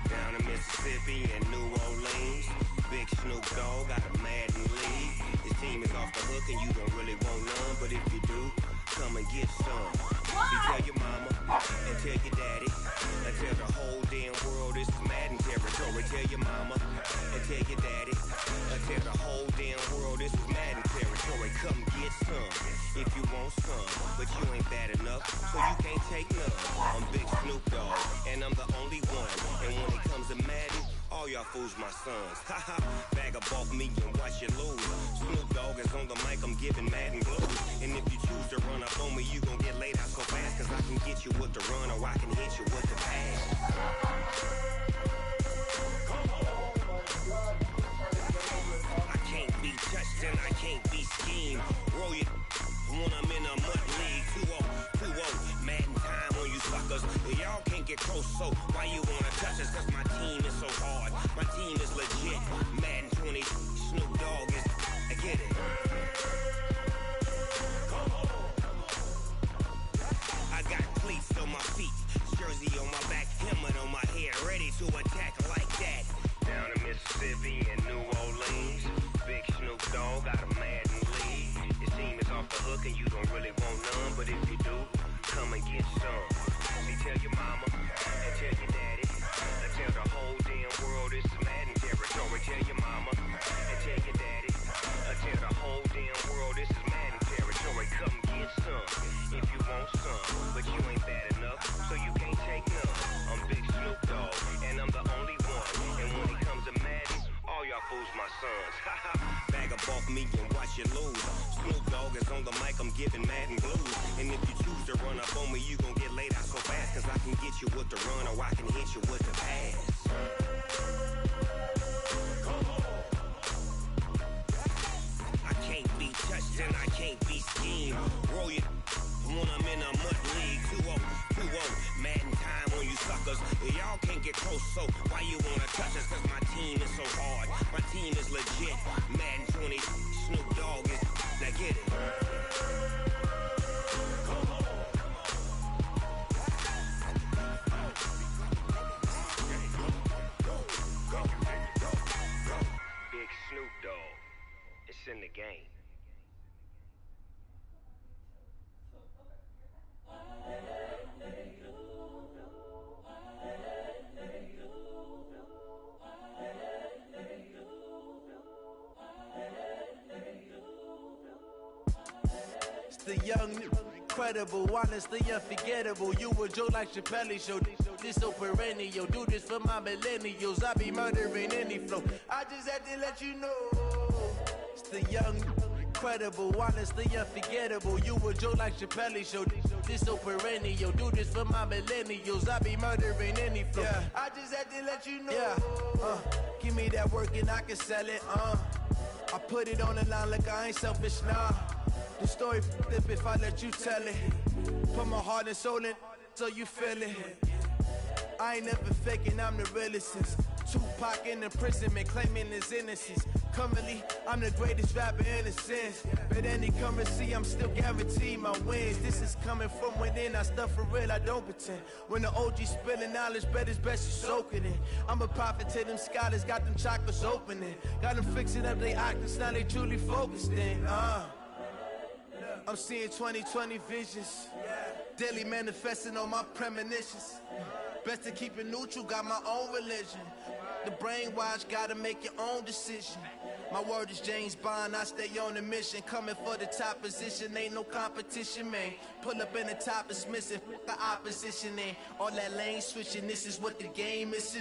Down in Mississippi and New Orleans, Big Snoop Dogg got a Madden league. His team is off the hook and you don't really want none, but if you do, come and get some. You tell your mama and tell your daddy and tell the whole damn world this is Madden territory. Tell your mama and tell your daddy and tell the whole damn world this is Madden territory. Come get some if you want some, but you ain't bad enough, so you can't take none. I'm Big Snoop Dogg and I'm the only one, and when it comes to Madden, all y'all fools my sons. Haha, bag up off me and watch you lose. Snoop Dogg is on the mic, I'm giving Madden blues. And if you choose to run up on me, you gon' get laid out so fast. Cause I can get you with the run or I can hit you with the pass. I can't be touched and I can't be schemed. Roll you when I'm in a mud league. 2-0, Madden time on you suckers. Y'all can't get close, so why you wanna touch us? Cause my team is so hard, my team is legit. Madden 20, Snoop Dogg is, I get it. I got cleats on my feet, jersey on my back, helmet on my head, ready to attack like that. Down in Mississippi and New Orleans, big Snoop Dogg got a Madden league. His team is off the hook and you don't really want none, but if you do, come and get some. See, tell your mama and tell your daddy, and tell the whole damn world it's Madden territory. Tell your mama and tell your daddy, and tell the whole damn world this is Madden territory. Come get some if you want some, but you ain't bad enough, so you can't take none. I'm Big Snoop Dogg, and I'm the only one. And when it comes to Madden, all y'all fools my sons. Bag up off me and watch you lose. Snoop Dogg is on the mic, I'm giving Madden blues. And if you choose to run up on me, you gon' get laid out so fast. Cause I can get you with the run or I can hit you with the pass. I can't be touched and I can't be schemed. Roll you when I'm in a mud league. 2-0, Madden time on you suckers. Y'all can't get close, so why you wanna touch us? Cause my team is so hard, my team is legit. Madden 20, Snoop Dogg is, now get it. Big Snoop Dogg, it's in the game. The young, incredible, honestly unforgettable. You a joke like Chappelle Show. This so perennial. Do this for my millennials. I be murdering any flow. I just had to let you know. It's the young, incredible, honestly unforgettable. You a joke like Chappelle Show. This so perennial. Do this for my millennials. I be murdering any flow. Yeah. I just had to let you know. Yeah. Give me that work and I can sell it. I put it on the line like I ain't selfish, nah. The story flip if I let you tell it. Put my heart and soul in so you feel it. I ain't never faking, I'm the realest since Tupac in imprisonment, claiming his innocence. Currently, I'm the greatest rapper in a sense. But any currency, I'm still guaranteed my wins. This is coming from within, I stuff for real, I don't pretend. When the OG spilling knowledge, bet it's best you soak it in. I'm a prophet to them scholars, got them chakras opening. Got them fixing up they octaves, now they truly focused in. I'm seeing 2020 visions, daily manifesting on my premonitions. Best to keep it neutral, got my own religion. The brainwash, gotta make your own decision. My word is James Bond, I stay on a mission. Coming for the top position, ain't no competition, man. Pull up in the top, it's missing, the opposition ain't. All that lane switching, this is what the game is.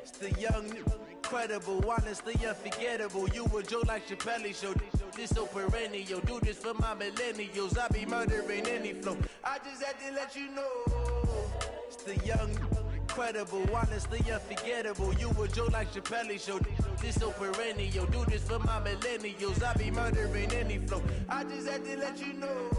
It's the young, incredible, honestly unforgettable. You a joke like Chappelle Show. This so perennial. Do this for my millennials. I be murdering any flow. I just had to let you know. It's the young, incredible, honestly unforgettable. You a joke like Chappelle Show. This so perennial. Do this for my millennials. I be murdering any flow. I just had to let you know.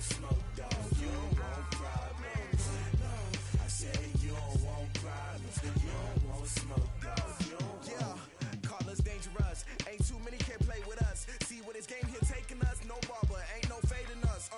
want smoke, dog. You don't want problems. No, I said you don't want problems. You don't want smoke, dog. You don't want. Call us dangerous. Ain't too many can play with us. See where this game here taking us. No barber, ain't no fading us.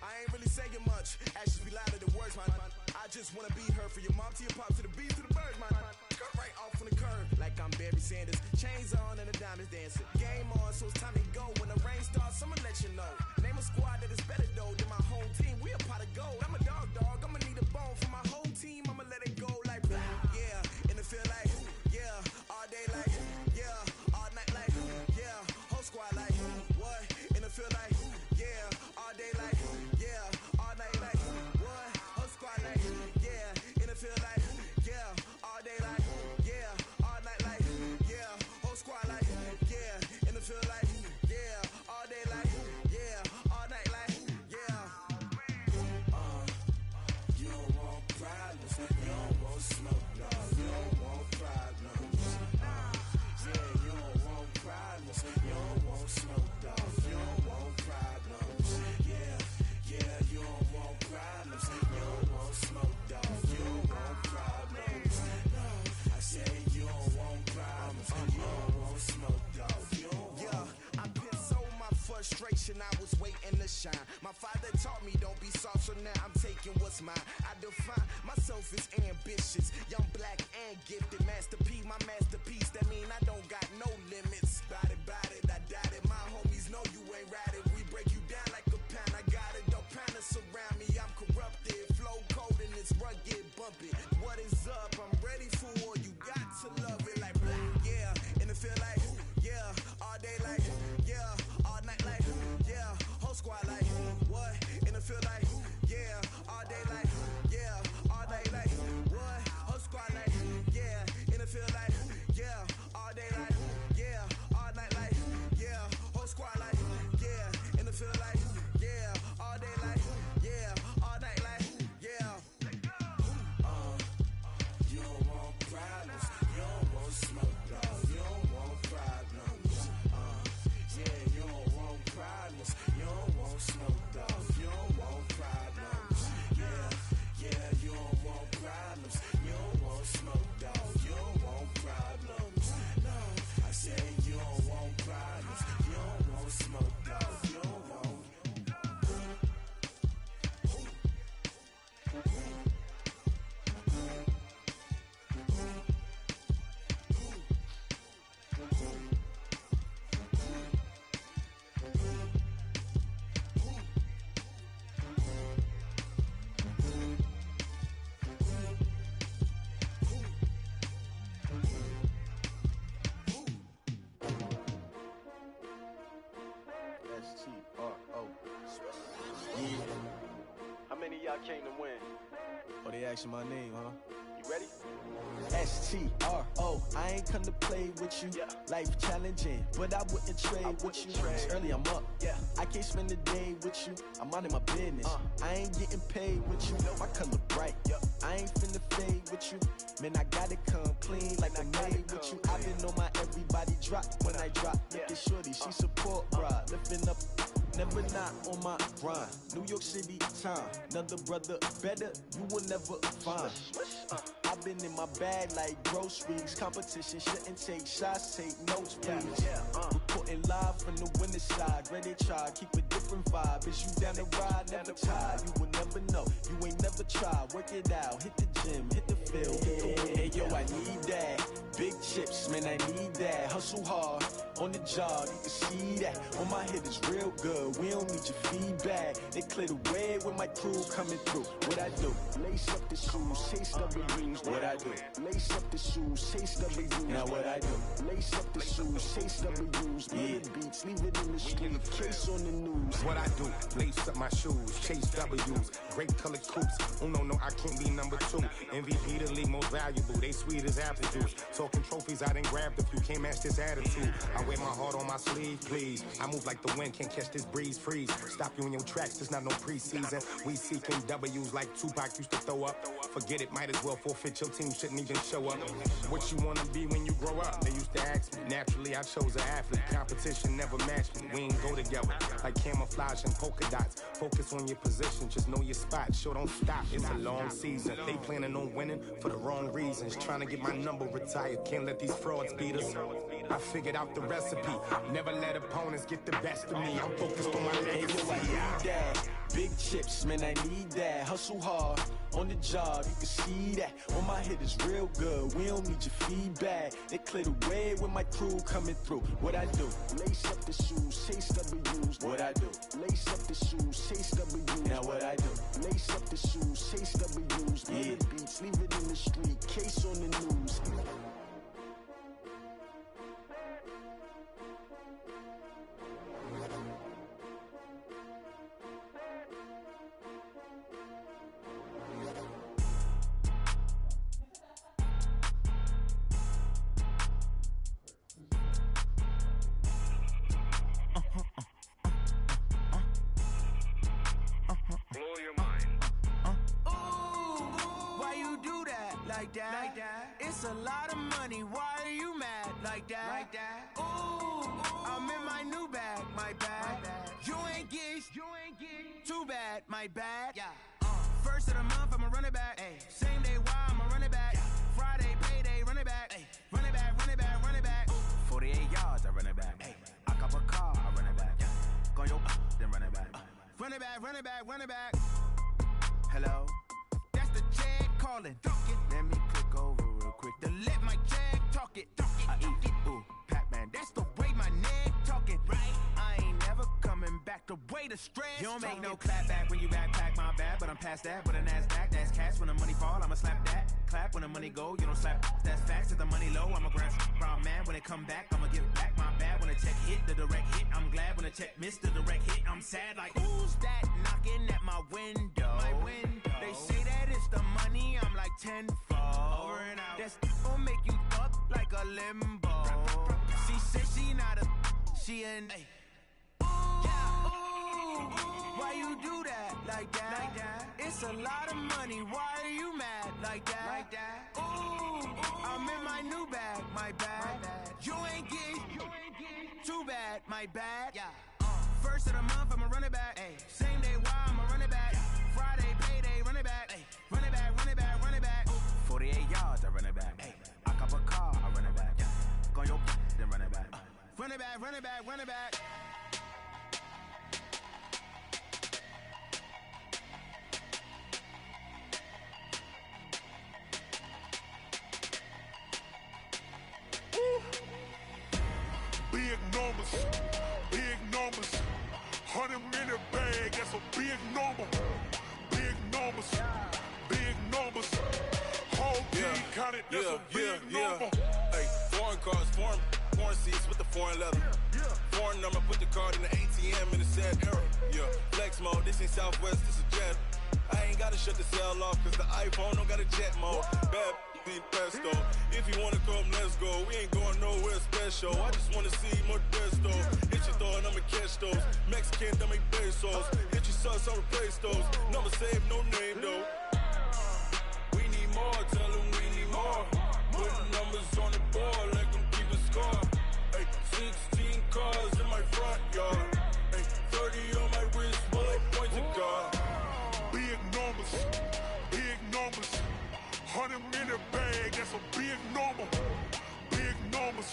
I ain't really saying much. Actions be louder than words, man. I just wanna be heard. For your mom to your pop to the beat to the birds, man. Cut right off on the curb like I'm Barry Sanders. Chains on and the diamonds dancing. Game on, so it's time to go. When the rain starts, I'ma let you know. Name a squad that is better though than my home team. We a pot of gold. I'm a dog. I'ma need a bone for my whole team. I'ma let it go like yeah. And it feel like yeah. All day like yeah. All night like yeah. Whole squad like what? And it feel like yeah. All day like yeah. All night like what? Whole squad like yeah. And it feel like yeah. All day like yeah. All night like yeah. Whole squad like yeah. And it feel like yeah. All day like yeah. All night like yeah. You don't want problems. You don't want smoke, dog. You don't want problems. Yeah, you don't want problems. You don't want smoke, dog. You don't want problems. Yeah, you don't want problems. You don't want smoke, dog. You don't want problems. No, I said you don't want problems. You don't want smoke, dog. You don't want. Yeah, I put so my frustration. I was waiting to shine. My father taught me don't be soft, so now I'm taking what's mine. I define myself as ambitious, young, black, and gifted. Master P, my masterpiece. That mean I don't got no limits. Bout it, I doubt it. My homies know you ain't ride it. We break you down like a pound. I got it, don't pound us around me. I'm corrupted, flow cold and it's rugged, bumpy. What is up? I'm ready for war. You got to love it like yeah. And it feel like yeah. All day like yeah. All night like yeah. Whole squad like what? And it feel like yeah. All day like yeah. All night like what? Whole squad like yeah. And it feel like yeah. All day like yeah. All night like yeah. Whole squad like yeah. And it feel like yeah. All day like yeah. All night like yeah. You don't want problems. You don't want smoke, dog. You don't want problems. Yeah, you don't want problems. You don't want smoke, dog. You don't want problems. Yeah, you don't want problems. You don't want smoke, dog. You don't want problems. No, I said you don't want problems. You don't want smoke, dog. You don't want. How many of y'all came to win? Oh, they asking my name, huh? You ready? STRO, I ain't come to play with you. Yeah. Life challenging, but I wouldn't trade with you. It's early, I'm up. Yeah. I can't spend the day with you. I'm out of my business. I ain't getting paid with you. My color bright. I ain't finna fade with you. Man, I gotta come clean like I made with you. I've been on my everybody drop when I drop. Look at shorty, she support, bruh. Lifting up. Never not on my grind. New York City time. Another brother better, you will never find. I've been in my bag like groceries. Competition shouldn't take shots, take notes, please. Reporting live from the winner's side. Ready to try, keep a different vibe. Is you down the ride, never tired. You will never know, you ain't never tried. Work it out, hit the gym, hit the field. Hey yo, I need that. Big chips, man, I need that. Hustle hard, on the job, you can see that. On my head is real good, we don't need your feedback. They clear the way with my crew coming through. What I do? Lace up the shoes, chase W's. What I do? Lace up the shoes, chase W's. Now what I do? Lace up the shoes, chase W's. Big beats, leave it in the street, case on the news. What I do? Lace up my shoes, chase W's. Great colored coops. Oh no, I can't be number 2. MVP the league most valuable. They sweet as apple juice. Talking trophies, I done grabbed a few. Can't match this attitude. I wear my heart on my sleeve, please. I move like the wind, can't catch this breeze, freeze. Stop you in your tracks, there's not no preseason. We seeking W's like Tupac used to throw up. Forget it, might as well forfeit, your team shouldn't even show up. What you wanna be when you grow up? They used to ask me. Naturally, I chose an athlete. Competition never matched me. We ain't go together like camouflage and polka dots. Focus on your position, just know your spot. Sure, don't stop, it's a long season. They planning on winning for the wrong reasons. Trying to get my number retired, can't let these frauds beat us. I figured out the recipe. Never let opponents get the best of me. I'm focused on my legacy. I need that. Big chips, man, I need that. Hustle hard on the job, you can see that. On my head is real good, we don't need your feedback. They clear the way with my crew coming through. What I do? Lace up the shoes, chase W's. What I do? Lace up the shoes, chase W's. Now what I do? Lace up the shoes, chase W's. Yeah. The beats, leave it in the street, case on the news. It's a lot of money, why are you mad like that? Ooh, I'm in my new bag, my bad. You ain't get too bad, my bad. First of the month, I'ma run it back. Same day, why I'ma run it back. Friday, payday, run it back. Run it back, run it back, run it back. 48 yards, I run it back. I cop a car, I run it back. Go yo, then run it back. Run it back, run it back, run it back. Hello? That's the Chad calling. Let me click over real quick to let my Chad talk it. I eat it, ooh, Pac-Man. That's the way my neck talking, right? I ain't never coming back the way the stress. You don't make no clap back when you backpack, my bad, but I'm past that. But a NASDAQ, that's cash. When the money fall, I'ma slap that. Clap when the money go, you don't slap. That's facts. If the money low, I'ma grab brown man. When it come back, I'ma give back, my bad. When the check hit, the direct hit, I'm glad. When the check missed, the direct hit, I'm sad. Like, who's that knocking at my window? My window. They say that it's the money, I'm like tenfold. Over and out. That's gon' make you up like a limbo. She said she not a, she an. Ooh, why you do that like that? It's a lot of money, why are you mad like that? Ooh, I'm in my new bag, my bad. You ain't get too bad, my bad. First of the month, I'ma run it back. Same day, why I'ma run it back. Friday, payday, run it back. Run it back, run it back, run it back. 48 yards, I run it back. I cop a car, I run it back. Go yo, then run it back. Run it back, run it back, run it back. Big numbers, 100-minute bag, that's a big number. Big numbers, whole team counted, that's a big number. Hey, foreign cars, foreign seats with the foreign leather. Foreign number, put the card in the ATM in the sad era. Flex mode, this ain't Southwest, this is Jet. I ain't gotta shut the cell off, cause the iPhone don't got a jet mode. Bad need pesto. If you wanna come, let's go. We ain't going nowhere special. I just wanna see Modesto. Hit your throw and I'ma catch those. Mexican, that make pesos. Hit your sus, I'll replace those. Number saved, no name though. We need more, tell them we need more. Putting numbers on the board, let them keep a score. Hey, 16 cars in my front yard. Hey, 30 on my wrist, bullet points of God. Big numbers, 100-minute bag, that's a big number. Big numbers,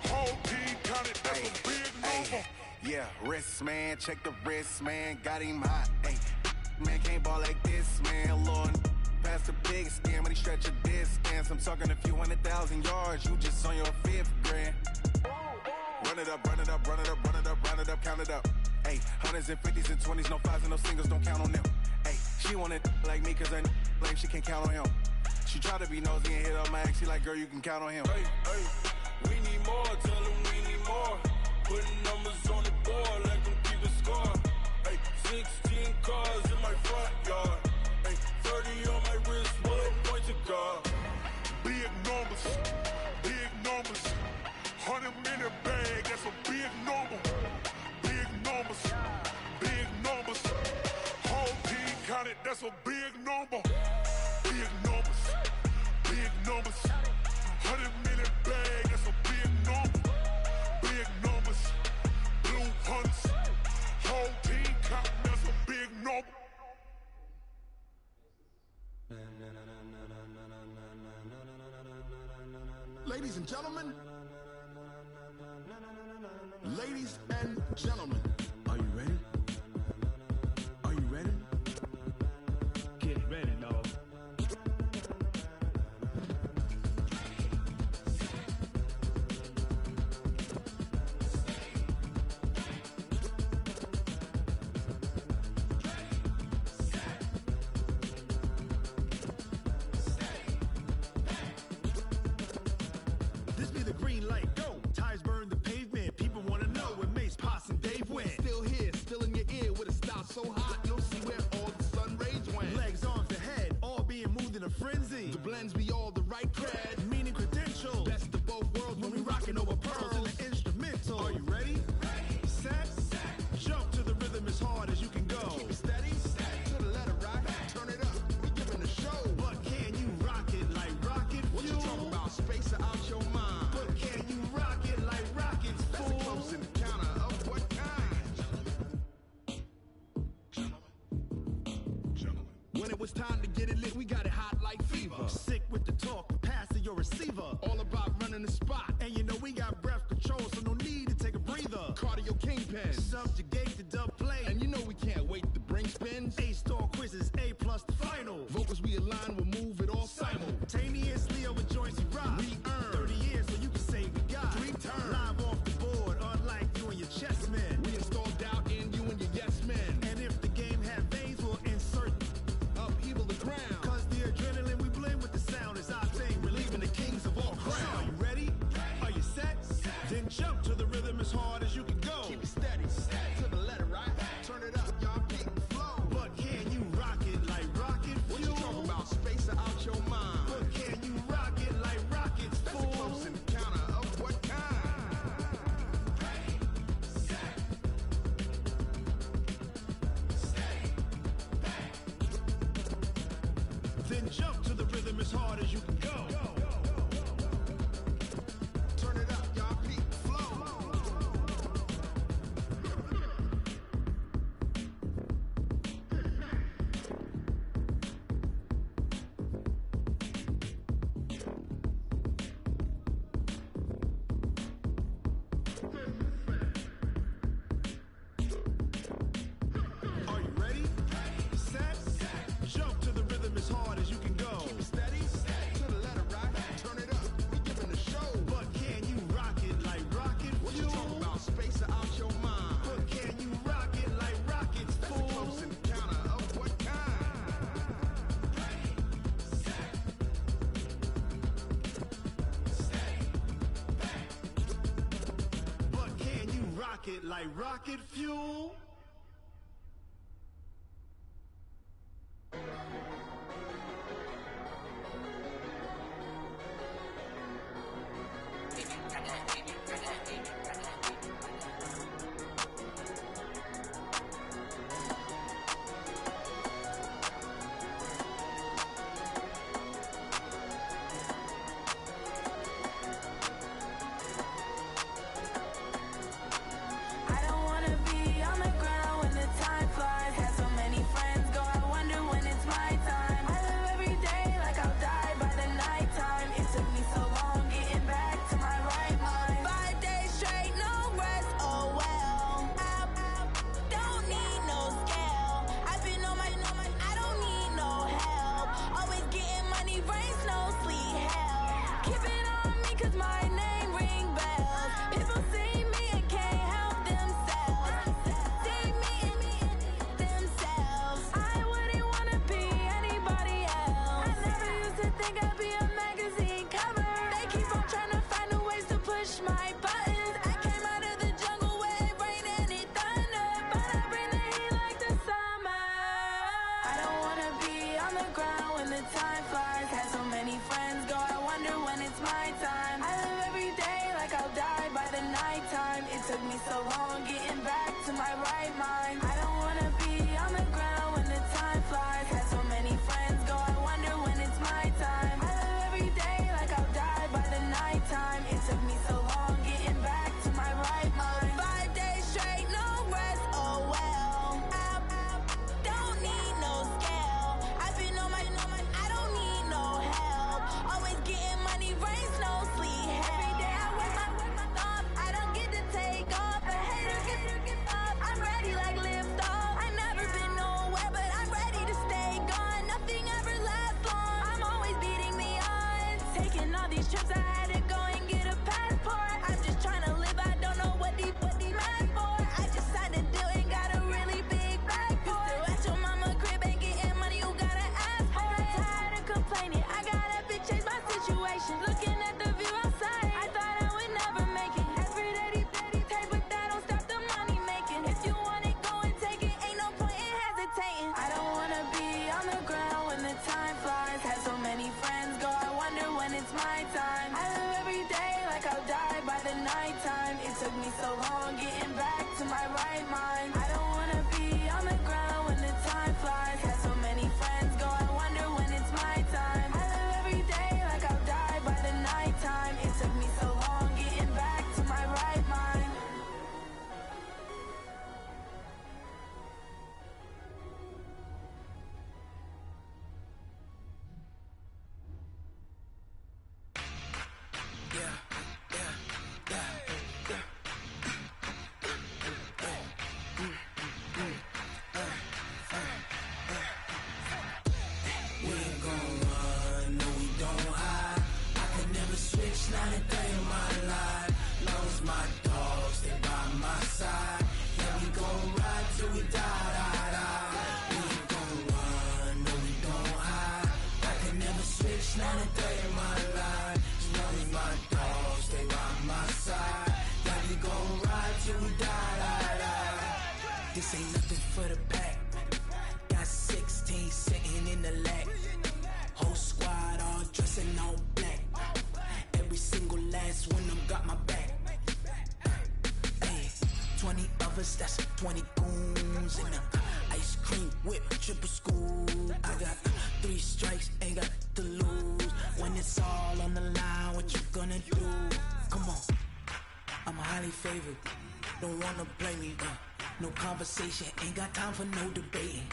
whole team counted, that's a big number. Yeah, wrist man, check the wrist man, got him hot. Ay, man can't ball like this, man. Lord, past the big scam, when he stretch a distance. I'm talking a few 100,000 yards, you just on your 5th grand. Run it up, run it up, run it up, run it up, run it up, count it up. Ay, 100s and 50s and 20s, no 5s and no singles, don't count on them. Ay, she want it like me, cause her lame, she can't count on him. She try to be nosy and hit up my ex, she like, girl, you can count on him. Hey, we need more, tell them we need more. Putting numbers on the board, let them keep a score. Hey, 16 cars in my front yard. Hey, 30 on my wrist, bullet points of God. Big numbers, that's a big number. Big numbers, big numbers. 100 million bag, that's a big number. Big numbers, blue hunts. Whole team counting, that's a big number. Ladies and gentlemen, ladies and gentlemen, are you ready? Are you ready? Get ready, dog. This be the green light, go. Tires burn the pavement. People wanna know where Mace, Potts, and Dave went. Still here, still in your ear with a style so hot, you'll see where all the sun rays went. Legs, arms, the head, all being moved in a frenzy. The blends be all the right cred, meaning credentials. Best of both worlds when we rockin' over pearls in the instrumental. Are you ready? Set, jump to the rhythm as hard as you can go. Keep it steady, to the letter right. Turn it up, we giving a show. But can you rock it like rocket fuel? What you talking about? Space out your mind. But can you rock it like rockets, fool? That's a close encounter of what kind? When it was time to get it lit, we got it hot like fever. Sick with the talk, pass to your receiver. All about running the spot. And you know we got breath control, so no need to take a breather. Cardio kingpin, subjugate the dub play. And you know we can't wait to bring spins. A-star quizzes, A+ the final. Vocals we align, we'll move it all simultaneously over joints we rock. We earn 30 years, so you can say we got 3 turns. Live off the board, unlike you and your chess men. We install doubt in you and your yes men. And if the game had veins, we'll insert upheaval the ground. Cause the adrenaline we blend with the sound is our thing, relieving the kings of all crowns. So are you ready? Are you set? Then jump to the rhythm as hard as you can go. Keep it steady, to the letter right. Turn it up, y'all keep the flow. But can you rock it like rocket fuel? What you talking about? Space out your mind. But can you rock it like rockets, fool? That's a close encounter of what kind? Then jump to the rhythm as hard as you can go. Turn it up, y'all keep the flow. Are you ready? Set, jump to the rhythm as hard as you can go. Keep it steady, to the letter right. Turn it up, we giving a show. But can you rock it like rocket fuel? What you talking about? Space out your mind. But can you rock it like rockets, fool? That's a close encounter of what kind? But can you rock it like rocket fuel? I don't wanna be on the ground when the time flies. Had so many friends go, I wonder when it's my time. I live every day like I'll die by the nighttime. It took me so long getting back to my right mind. 5 days straight, no rest, oh well. I don't need no scale. I've been on my, I don't need no help. Always getting money, rain, snow, sleet, hell. Keep it on me cause my name ring bells. People see me and can't help themselves. See me and themselves. I wouldn't wanna be anybody else. I never used to think I'd be a magazine cover. They keep on trying to find new ways to push my buttons. I came out of the jungle where it rained and it thundered, but I bring the heat like the summer. I don't wanna be on the ground when the time flies. Had so many friends go, I wonder when it's my time. I live every day like I'll die by the nighttime. It took me so long getting back to my right mind. I don't wanna be on the ground when the time flies. trips, I had to go and get a passport. I'm just trying to live, I don't know what these mad for. I just signed a deal and got a really big bag for it. Still at your mama crib, ain't getting money, you gotta ask for it. I'm tired of complaining, I gotta bitch change my situation. Looking at the view outside, I thought I would never make it. Every day these take, but that don't stop the money making. If you want it, go and take it, ain't no point in hesitating. I don't wanna be on the ground when the time flies. Had so many friends go, I wonder when it's my time. I live every day like I'll die by the nighttime. It took me so long getting back to my right mind. I don't wanna be on the ground when the time flies. Had so many friends go, I wonder when it's my time. I live every day like I'll die by the nighttime. It took me so long getting back to my right mind. We ain't gon' run, no we don't hide. I could never switch, not a day in my life. Long as my dogs, they by my side. Yeah, we gon' ride till we die. We ain't gon' run, no we don't hide. I could never switch, not a day in my life. As long as my dogs, they by my side. Yeah, we gon' ride till we die. This ain't nothing for the pack. Got 16 sitting in the lap. Whole squad all dressing all black. Every single last one of them got my back. Hey, 20 of us, that's 20 goons in them. Ice cream whip, triple school. I got 3 strikes, ain't got to lose. When it's all on the line, what you gonna do? Come on, I'm highly favored. Don't wanna play me, no conversation, ain't got time for no debating.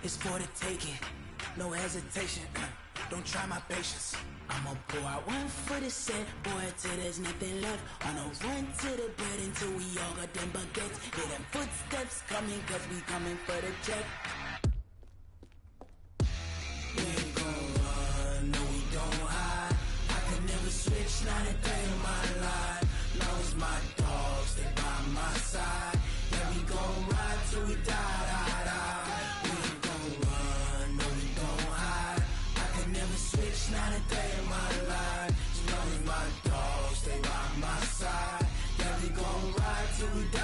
It's for the taking, no hesitation. Don't try my patience. I'ma pour out one for the set, boy, till there's nothing left. On a run to the bed until we all got them baguettes. Hear them footsteps coming, cause we coming for the check. We ain't gon' run, no we don't hide. I could never switch, not a day in my life. Long as my dogs, they by my side. Yeah, we gon' ride till we die. We ain't gon' run, no we don't hide. I could never switch, not a day in my life. As long as my dogs, they by my side. Yeah, we gon' ride till we die.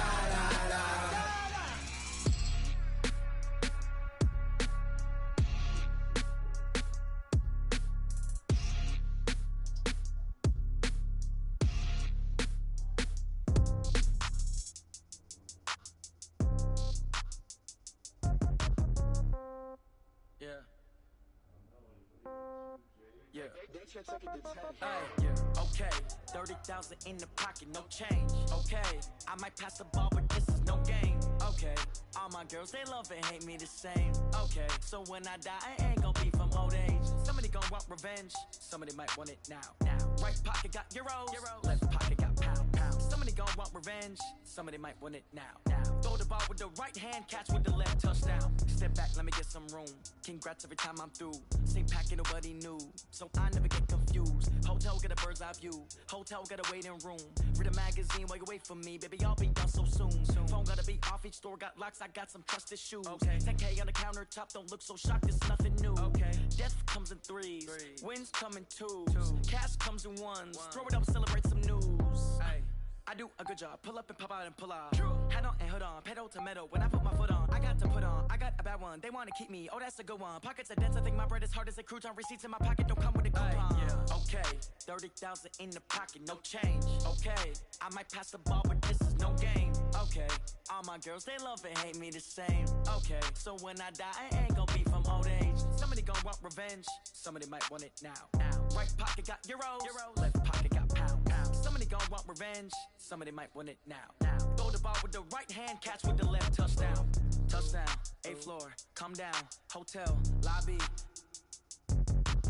Okay, 30,000 in the pocket, no change. Okay, I might pass the ball, but this is no game. Okay, all my girls, they love and hate me the same. Okay, so when I die, I ain't gon' be from old age. Somebody gon' want revenge, somebody might want it now. Right pocket got euros, left pocket got pounds. Somebody gon' want revenge, somebody might want it now. Throw the ball with the right hand, catch with the left, touchdown. Step back, let me get some room. Congrats every time I'm through. Same packet, nobody knew, so I never get confused. Hotel got a bird's eye view, hotel got a waiting room. Read a magazine while you wait for me, baby, I'll be done so soon. Phone gotta be off, each store got locks, I got some trusted shoes. 10K on the countertop, don't look so shocked, it's nothing new. Death comes in threes, wins come in twos, cash comes in ones. Throw it up, celebrate some news. I do a good job, pull up and pop out and pull out. Hat on and hood on, pedal to metal. When I put my foot on, I got to put on. I got a bad one, they wanna keep me, oh that's a good one. Pockets are dense, I think my bread is hard as a crouton. Receipts in my pocket don't come with a coupon. Okay, 30,000 in the pocket, no change. Okay, I might pass the ball, but this is no game. Okay, all my girls, they love and hate me the same. Okay, so when I die, I ain't gon' be from old age. Somebody gon' want revenge, somebody might want it now. Right pocket got euros, left pocket got pounds. Somebody gon' want revenge, somebody might want it now. Throw the ball with the right hand, catch with the left, touchdown. Touchdown, 8th floor, come down, hotel, lobby.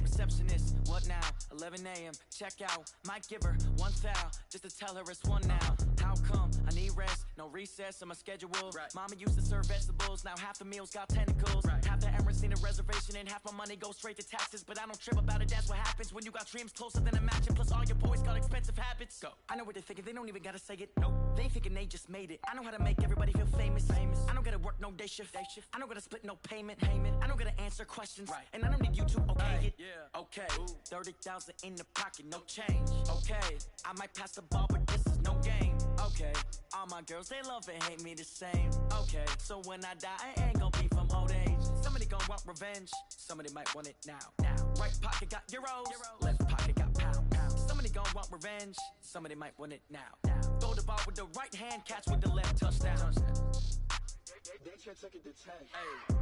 Receptionist, what now? 11 a.m., check out. Might give her one foul, just to tell her it's one now. How come? I need rest, no recess in my schedule. Mama used to serve vegetables, now half the meals got tentacles. Half the Emirates Seen a reservation and half my money goes straight to taxes. But I don't trip about it, that's what happens when you got dreams closer than a mansion. Plus all your boys got expensive habits. Go. I know what they're thinking, they don't even gotta say it. Nope. They thinking they just made it. I know how to make everybody feel famous. I don't gotta work no day shift. I don't gotta split no payment. I don't gotta answer questions. Right. And I don't need you to okay it. Yeah. Okay. 30,000 in the pocket, no change. Okay. I might pass the ball, but this is no game. Okay. All my girls, they love and hate me the same. Okay. So when I die, I ain't gonna be from old age. Somebody gonna want revenge. Somebody might want it now. Right pocket got euros. Left pocket got pounds. Somebody gonna want revenge. Somebody might want it now. Throw the ball with the right hand, catch with the left, touchdown. They can't take it to 10. Hey.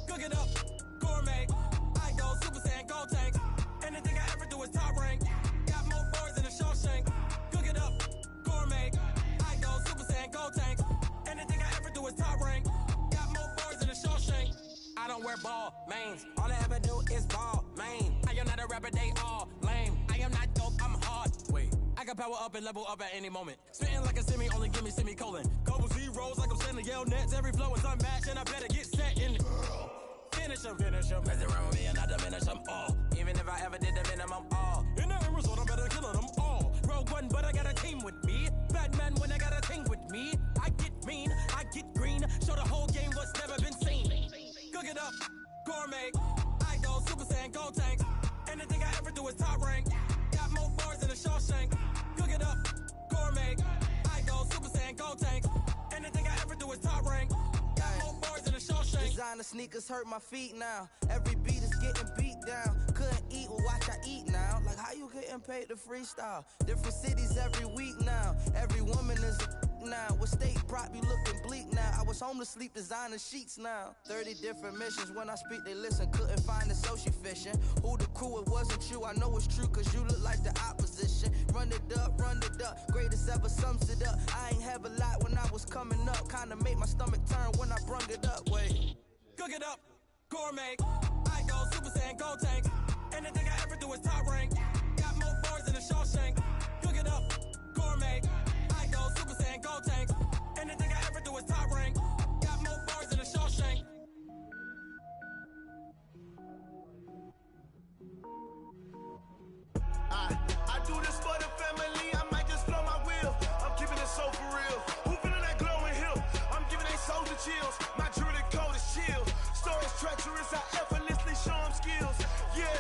Cook it up, gourmet. I go Super Saiyan, gold tank. Anything I ever do is top rank. Got more boards than a Shawshank. Cook it up, gourmet. I go Super Saiyan, gold tank. Anything I ever do is top rank. Got more boards than a Shawshank. I don't wear ball mains. All I ever do is ball main. I am not a rapper, they all lame. I am not dope, I'm hard. Wait, I can power up and level up at any moment. Spitting like a semi, only give me semicolon. Couple zeros like I'm sending Yale Nets. Every flow is unmatched and I better get set in. Finish them. Mess around with me and I diminish them all. Even if I ever did the minimum all. In the end result, I'm better killing them all. Rogue One, but I got a team with me. Batman when I got a team with me. I get mean, I get green. Show the whole game what's never been seen. Cook it up, gourmet. I go Super Saiyan, gold tank. Anything I ever do is top rank. Got more bars than a Shawshank. Cook it up, gourmet. I go Super Saiyan, gold tank. Anything I ever do is top rank. Designer sneakers hurt my feet now. Every beat is getting beat down. Couldn't eat, well watch I eat now. Like how you getting paid to freestyle? Different cities every week now. Every woman is a now. With state prop you looking bleak now. I was home to sleep designer sheets now. 30 different missions. When I speak they listen. Couldn't find the social fishing. Who the crew, it wasn't you. I know it's true cause you look like the opposition. Run it up. Greatest ever sums it up. I ain't have a lot when I was coming up. Kinda made my stomach turn when I brung it up. Wait. Cook it up, gourmet. I go Super Saiyan, gold tank. Anything I ever do is top rank. Got more bars than a Shawshank. Cook it up, gourmet. I go Super Saiyan, gold tank. Anything I ever do is top rank. Got more bars than a Shawshank. I do this for the family. I might just blow my wheel. I'm keeping it so for real. Who feeling that glowing hill? I'm giving they souls the chills. My jewelry code is chill. Stories treacherous, I effortlessly show them skills. Yeah.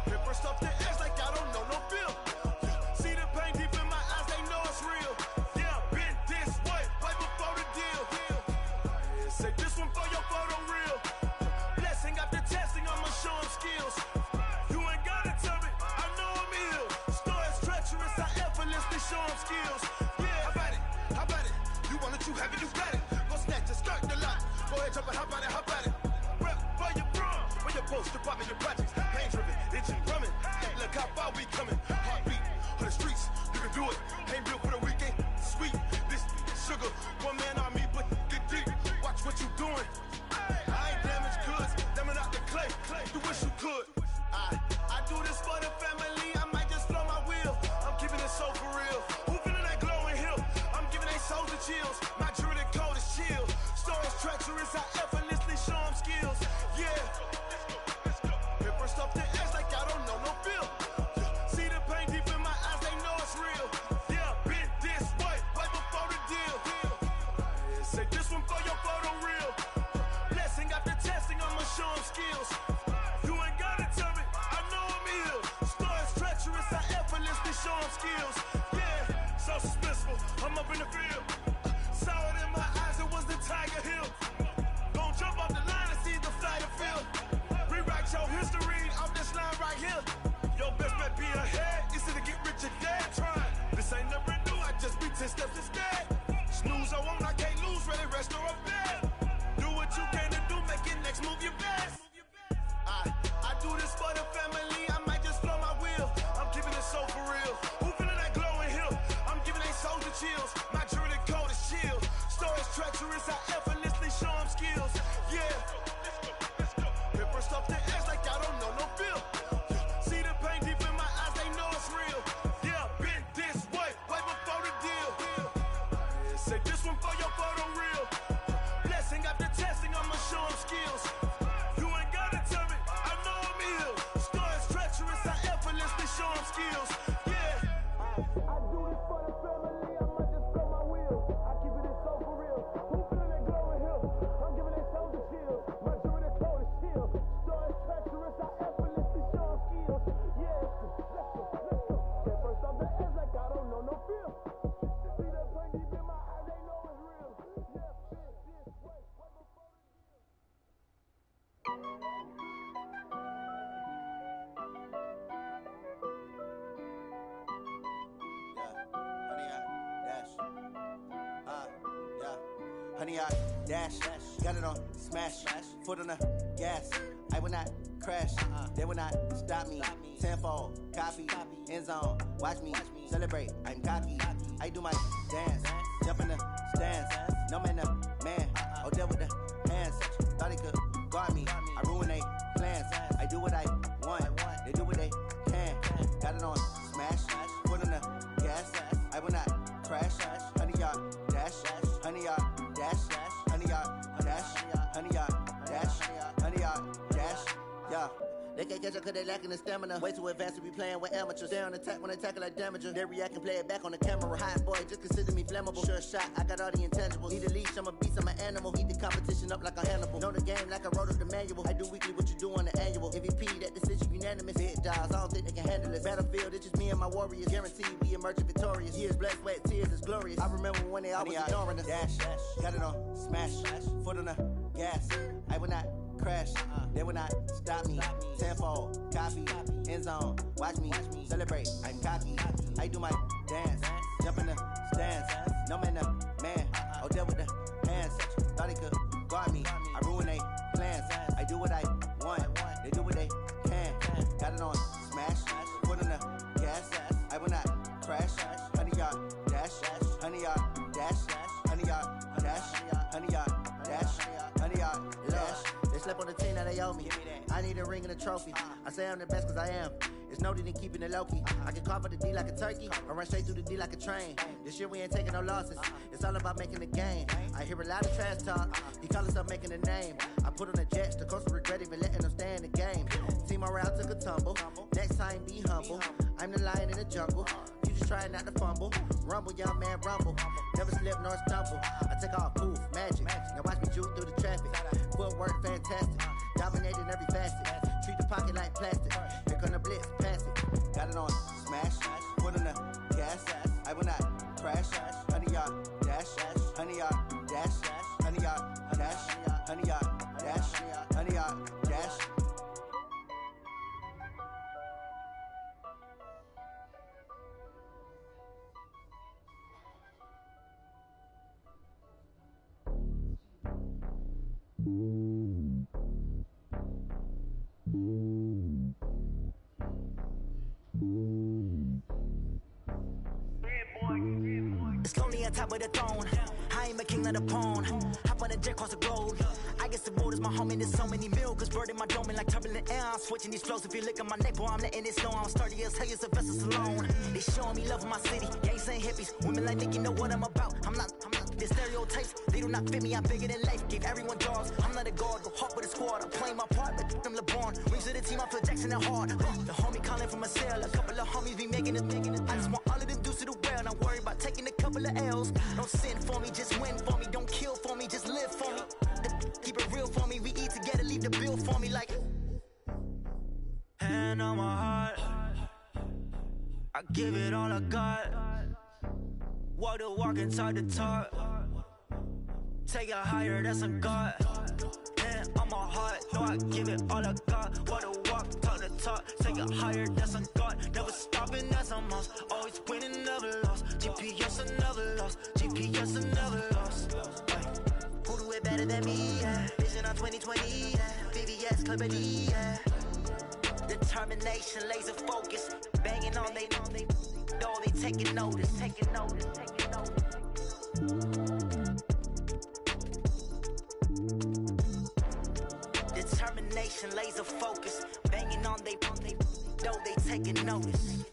Paper stuff the edge like I don't know no feel. See the pain deep in my eyes, they know it's real. Yeah, been this way, right before the deal. Say this one for your photo real. Blessing after testing, I'ma show them skills. You ain't gotta tell me, I know I'm ill. Stories treacherous, I effortlessly show them skills. Yeah, how about it? You want it, you have it, you got it. Go snatch it, skirt the lot. Go ahead, jump it, how about it? Rep for your bro, for your post, your pop, and your projects. Pain driven, itching, drumming. Look how far we coming. Heartbeat for the streets, you can do it. Ain't built for the weekend, sweet. This sugar, one man on me, but get deep. Watch what you doing. I ain't damaged goods, damn it out the clay. You wish you could. I do this for the family. I might just blow my wheel. I'm keeping it so for real. Who feeling that glowing hill? I'm giving they souls the chills. My jewelry code is chill. Stories treacherous, I effortlessly show them skills. Yeah. Paper stuff the edge like I don't know no feel. See the pain deep in my eyes, they know it's real. Yeah, been this way, right before the deal. Say this one for your photo real. Blessing after testing, I'ma show them skills. You ain't gotta tell me, I know I'm ill. Stories treacherous, I effortlessly show them skills. Yeah, so suspenseful, I'm up in the field. Saw it in my eyes, it was the Tiger Hill. Gon' jump off the line and see the flight of field. Rewrite your history off this line right here. Your best bet be ahead, easy to get rich or dead trying. This ain't never new, I just be 10 steps instead. Snooze, I won't, I can't lose, ready, rest or a bed. Do it for the family, I might just throw my wheels. I keep it so for real. Who feeling that glowing hill? I'm giving that soldier chills. My jewelry that cold as chill. Story treacherous, I effortlessly show skills. Yeah, let's go. Get first off the edge like I don't know no feel. See the pain deep in my eyes, they know it's real. Yeah, this way, way before the Honey, I dash, got it on smash, foot on the gas. I will not crash, they will not stop me. Tenfold, copy, end zone, watch me celebrate. I'm cocky, I do my dance, jump in the stands. No man, man, oh there with the hands. Thought he could guard me, I ruin they plans. I do what I want, they do what they can. Got it on smash, foot on the gas. I will not crash, honey, y'all dash, honey, y'all dash, honey, y'all dash, honey, y'all dash, honey, y'all dash, yeah. They can't catch up cause they lacking the stamina. Way too advanced to be playing with amateurs. Stay on attack when they tackle like damager. They react and play it back on the camera. Hot boy, just consider me flammable. Sure shot, I got all the intangibles. Need a leash, I'm a beast, I'm an animal. Eat the competition up like a Hannibal. Know the game like I wrote up the manual. I do weekly what you do on the annual. MVP, that decision unanimous. Big dials, I don't think they can handle it. Battlefield, it's just me and my warriors. Guaranteed we emerge victorious. Years, blood, sweat, tears, it's glorious. I remember when they always ignoring us. Dash, got it on smash, foot on the gas. I will not crash, they will not stop me. Tenfold, copy, end zone, watch me celebrate. I'm cocky, I do my dance, jump in the stands. No man, man, oh there with the hands. Thought he could guard me, I ruin they plans. I do what I want, they do what they can. Got it on smash, foot on the gas. I will not crash, honey y'all dash, honey y'all dash, honey y'all dash, honey y'all dash, honey y'all dash. They slept on the team that they owe me. I need a ring and a trophy. I say I'm the best cause I am. It's no need in keeping it low-key. I can carve up the D like a turkey or run straight through the D like a train. This year we ain't taking no losses. It's all about making the game. I hear a lot of trash talk. He call himself making a name. I put on the Jets. The coach will regret even letting them stay in the game. Team morale took a tumble. Next time be humble. I'm the lion in the jungle. You just try not to fumble. Rumble, young man, rumble. Never slip nor stumble. I take off, poof, magic. Now watch me juke through the traffic. Footwork fantastic. Dominating every facet. Treat the pocket like plastic. Here come the blitz, pass it. Got it on smash. Foot on the gas. I will not crash. Honey, y'all dash. Honey, y'all dash. Honey, y'all dash. Honey, y'all dash. Honey, y'all dash. It's lonely on top of the throne. I ain't a king of the pawn. Hop on a jet across the globe. I guess the world is my home and there's so many milkers bird in my dome and like turbulent air. I'm switching these flows. If you look at my neck, boy, I'm letting it snow. I'm sturdy as hell, as a vessel alone. They showing me love in my city. Gangs and hippies, women like Nick, you know what I'm about. I'm not the stereotypes. They do not fit me. I'm bigger than life. Give everyone jobs. I'm not a guard. Go hard with a squad. I'm playing my part, but them LeBron. Rings to the team. I feel Jackson and hard. The homie calling from a cell. A couple of homies be making it. I just want all of them dudes to the well. Not worry about taking a couple of L's. Don't sin for me, just win for me. Don't kill for me, just live for me. Keep it real for me. We eat together, leave the bill for me like. Hand on my heart, I give it all I got. Walk the walk and talk the talk. Take it higher, that's a God. Hand on my heart, no, I give it all I got. Walk the walk, talk the talk. Take it higher, that's a God. Never stopping, that's a must. Always winning, never lost. GPS, I never lost. GPS, I never lost. Who do it better than me? Yeah. Vision on 2020. Yeah. VVS, Clippity. Yeah. Determination, laser focus. Banging on they know they taking notice. Taking notice. Taking notice. Determination, laser focus. Banging on they know they taking notice.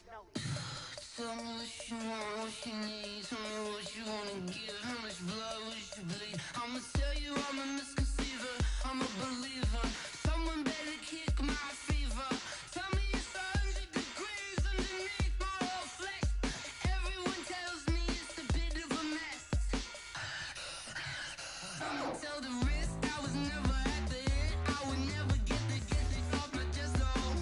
Tell me what you want, what you need. Tell me what you wanna give. How much blood would you bleed? I'ma tell you I'm a misconceiver. I'm a believer. Someone better kick my fever. Tell me it's 100 degrees underneath my whole flesh. Everyone tell I'ma tell the rest I was never at the end. I would never get this off my chest, though.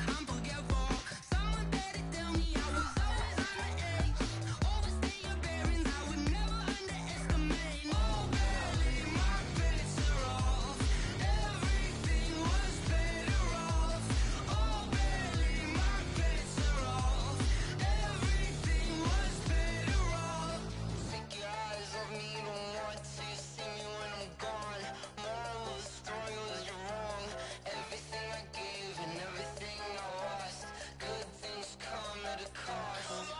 I'm forgetful. Someone better tell me I was always on the edge. Overstay your bearings, I would never underestimate. Oh, barely, my bets are off. Everything was better off. Oh, barely, my bets are off. Everything was better off. Take your eyes off me, don't want to see me when I'm gone. Moral of the story was you're wrong. Everything I gave and everything I lost. Good things come at a cost.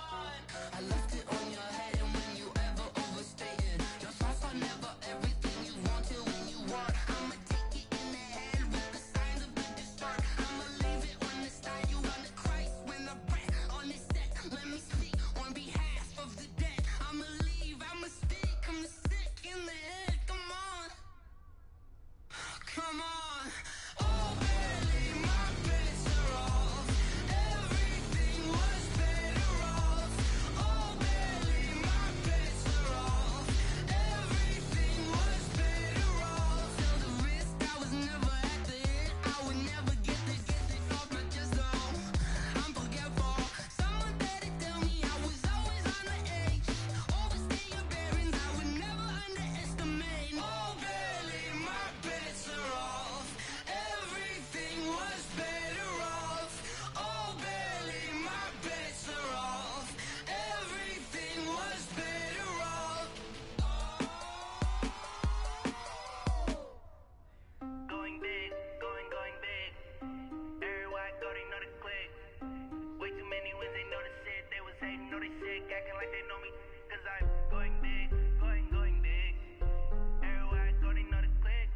I left it on your head, and when you ever overstay it, your thoughts are never everything you want till when you want. I'ma take it in the head with the signs of the distort. I'ma leave it on the side. You on the Christ when I breath on this set. Let me speak on behalf of the dead. I'ma leave, I'ma speak. I'm sick in the head. Come on, come on. Oh, barely, my bets are off. Everything was better off. Oh, barely, my bets are off. Everything was better off. Till the risk, I was never at the end. I would never get this off my chest, though. I'm forgetful. Someone better tell me I was always on the edge. Overstay your bearings, I would never underestimate. Oh, barely, my bets are off. Everything was better off. Oh, barely, my bets are off. Everything was better off. Going big, going big. Everywhere I go, they know the click. Way too many wins, they know the shit. They was hating, know they sick, acting like they know me. Cause I'm going big, going big. Everywhere I go, they know the click.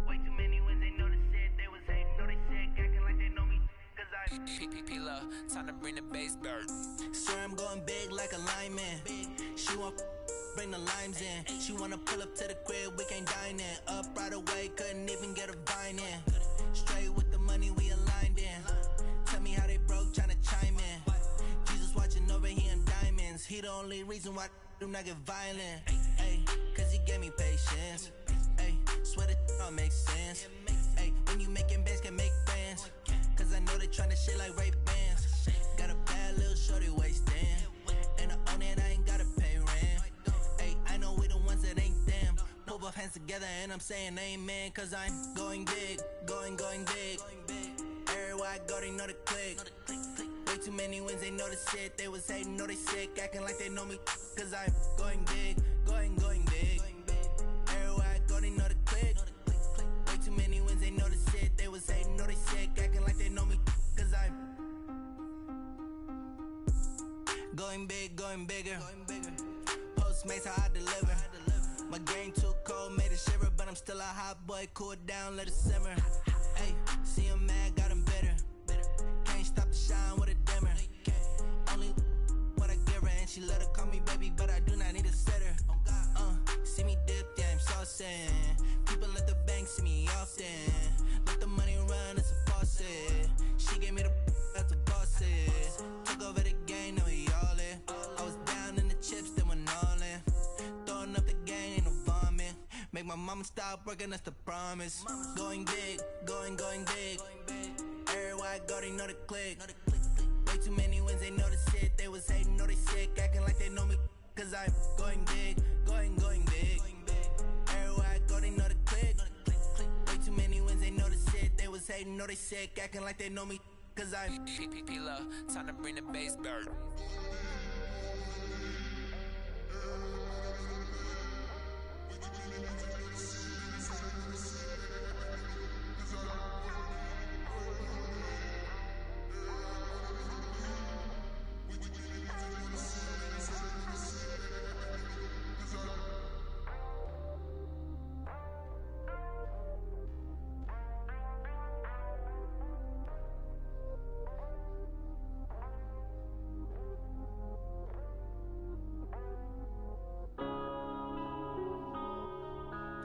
Way too many wins, they know the shit. They was hating, know they sick, acting like they know me. Cause I'm P-P-P-Love, time to bring the bass bird. Swear I'm going big like a lineman. She want bring the limes in. She wanna pull up to the crib, we can't dine in. Up right away, couldn't even get a vine in. Straight with the money, we aligned in. Tell me how they broke, tryna chime in. Jesus watching over, he in diamonds. He the only reason why do not get violent. Ayy, cause he gave me patience. Ayy, swear that don't make sense. Ayy, when you making bands, can make friends. Cause I know they tryna shit like Ray-Bans. Got a bad little shorty wasting. And I own it, I ain't gotta pay rent. Ayy, I know we the ones that ain't them. Pull both hands together and I'm saying amen. Cause I'm going big, going big. Everywhere I go, they know the click. Way too many wins, they know the shit. They was hating, know they sick, acting like they know me. Cause I'm going big, going big. Everywhere I go, they know the click. Way too many wins, they know the shit. They was hating, know they sick, acting like they know me. Cause I'm going big, going bigger. Postmates how I deliver. My game too cold, made it shiver, but I'm still a hot boy. Cool it down, let it simmer. Hey, see him mad, got him bitter. Can't stop the shine with a dimmer. Only what I give her, and she let her call me baby, but I do not need a sitter. See me dip, yeah, I'm saucing. People at the bank see me often. Let the money run, it's a faucet. She gave me the that's the boss it. Took over the game, now we all in. I was down in the chips, then went all in. Throwing up the game, ain't no vomit. Make my mama stop working, that's the promise. Going big, going big. Everywhere I go, they know the click. Way too many wins, they know the shit. They was hating, know they sick, acting like they know me. Cause I'm going big, going big. Everywhere I go, they know the click. Way too many wins, they know the shit. They was hating, know they sick, acting like they know me. Cause I'm P-P-P-Love, time to bring the bass bird.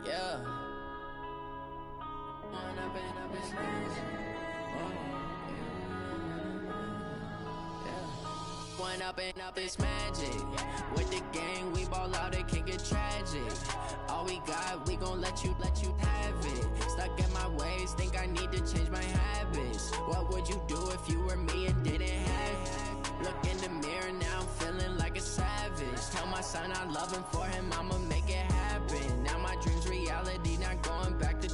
Yeah. one up and up, it's magic. With the gang, we ball out, it can get tragic. All we got, we gon' let you have it. Stuck in my ways, think I need to change my habits. What would you do if you were me and didn't have it? Look in the mirror, now I'm feeling like a savage. Tell my son I love him, for him I'ma make it happen. Now my dream's reality, not going back to.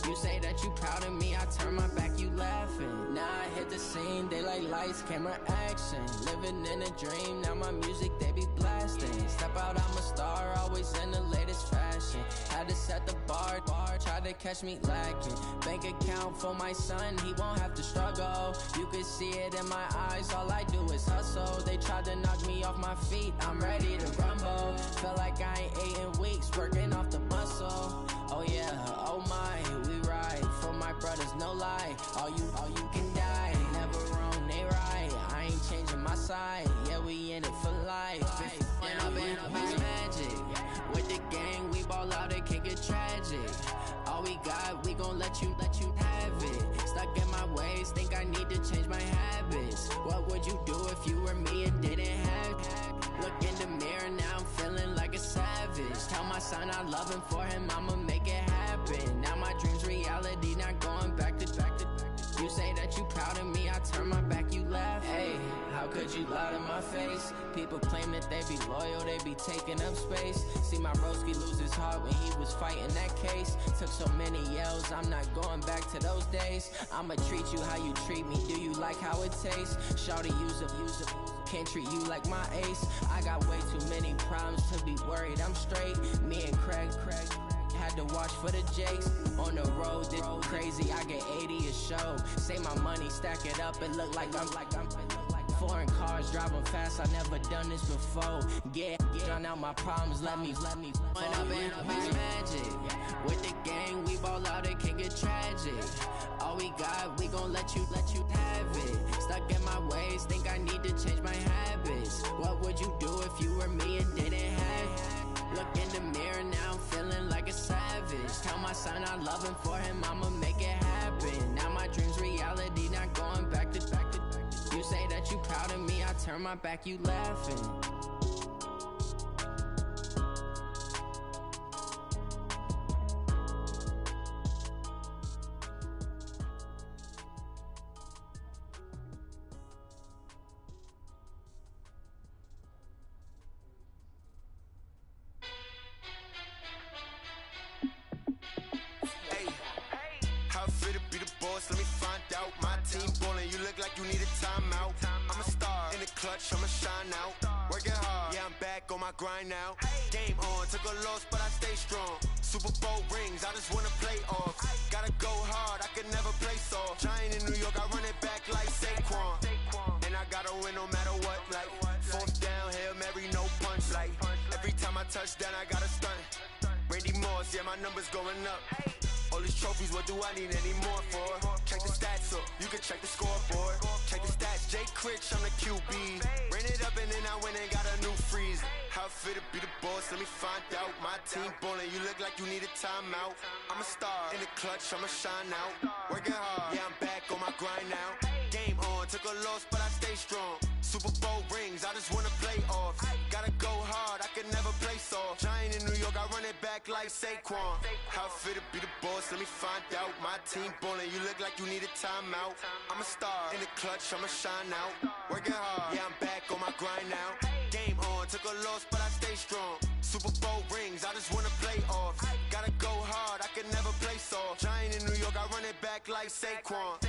You say that you proud of me, I turn my back, you laughing. Now I hit the scene, they like lights, camera, action. Living in a dream, now my music, they be blasting. Step out, I'm a star, always in the latest fashion. Had to set the bar, try to catch me lacking. Bank account for my son, he won't have to struggle. You can see it in my eyes, all I do is hustle. They tried to knock me off my feet, I'm ready to rumble. Feel like I ain't ate in weeks, working off the muscle. Oh yeah, oh my, we ride for my brothers, no lie. All you can die, never wrong, they right. I ain't changing my side, yeah, we in it for life. And I've been magic. With the gang, we ball out, it can get tragic. All we got, we gon' let you have it. Stuck in my ways, think I need to change my habits. What would you do if you were me and didn't have it? Look in the mirror, now I'm feeling like a savage. Tell my son I love him, for him I'ma make it happen. Now my dream's reality, not going back to. You say that you proud of me, I turn my back, you laugh. Hey, how could you lie to my face? People claim that they be loyal, they be taking up space. See my broski lose his heart when he was fighting that case. Took so many yells, I'm not going back to those days. I'ma treat you how you treat me, do you like how it tastes? Shawty, use it. Can't treat you like my ace. I got way too many problems to be worried, I'm straight. Me and Craig had to watch for the Jakes. On the road, this crazy, I get 80 a show. Say my money, stack it up, it look like I'm foreign cars, driving fast, I never done this before. Drown out my problems, let me When up in magic. With the gang, we ball out, it can get tragic. All we got, we gon' let you have it. Stuck in my ways, think I need to change my habits. What would you do if you were me and didn't have it? Look in the mirror, now I'm feeling like a savage. Tell my son I love him, for him I'ma make it happen. Now my dream's reality, not going back to. You say that you proud of me, I turn my back, you laughing. Let me find out. My team ballin', you look like you need a timeout. I'm a star in the clutch, I'ma shine out. Working hard, yeah, I'm back on my grind now. Game on, took a loss, but I stay strong. Super Bowl rings, I just wanna play off. Gotta go hard, I can never play soft. Giant in New York, I run it back like Saquon. And I gotta win no matter what, like fourth down, Hail Mary, no punch. Like every time I touch down, I gotta stunt. Randy Moss, yeah, my numbers going up. All these trophies, what do I need any more for? Check the stats up, you can check the scoreboard. Check the stats, Jake Critch, I'm the QB. Ran it up and then I went and got a new freeze. How fit to be the boss, let me find out. My team ballin', you look like you need a timeout. I'm a star in the clutch, I'ma shine out. Working hard, yeah, I'm back on my grind now. Game on, took a loss, but I stay strong. Super Bowl rings, I just wanna play off. Gotta go hard, I can never play soft. Giant in New York, I run it back like Saquon. How fit to be the boss, let me find out. My team ballin', you look like you need a timeout. I'm a star in the clutch, I'ma shine out. Working hard, yeah, I'm back on my grind now. Game on, took a loss, but I stay strong. Super Bowl rings, I just wanna play off. Gotta go hard, I can never play soft. Giant in New York, I run it back like Saquon.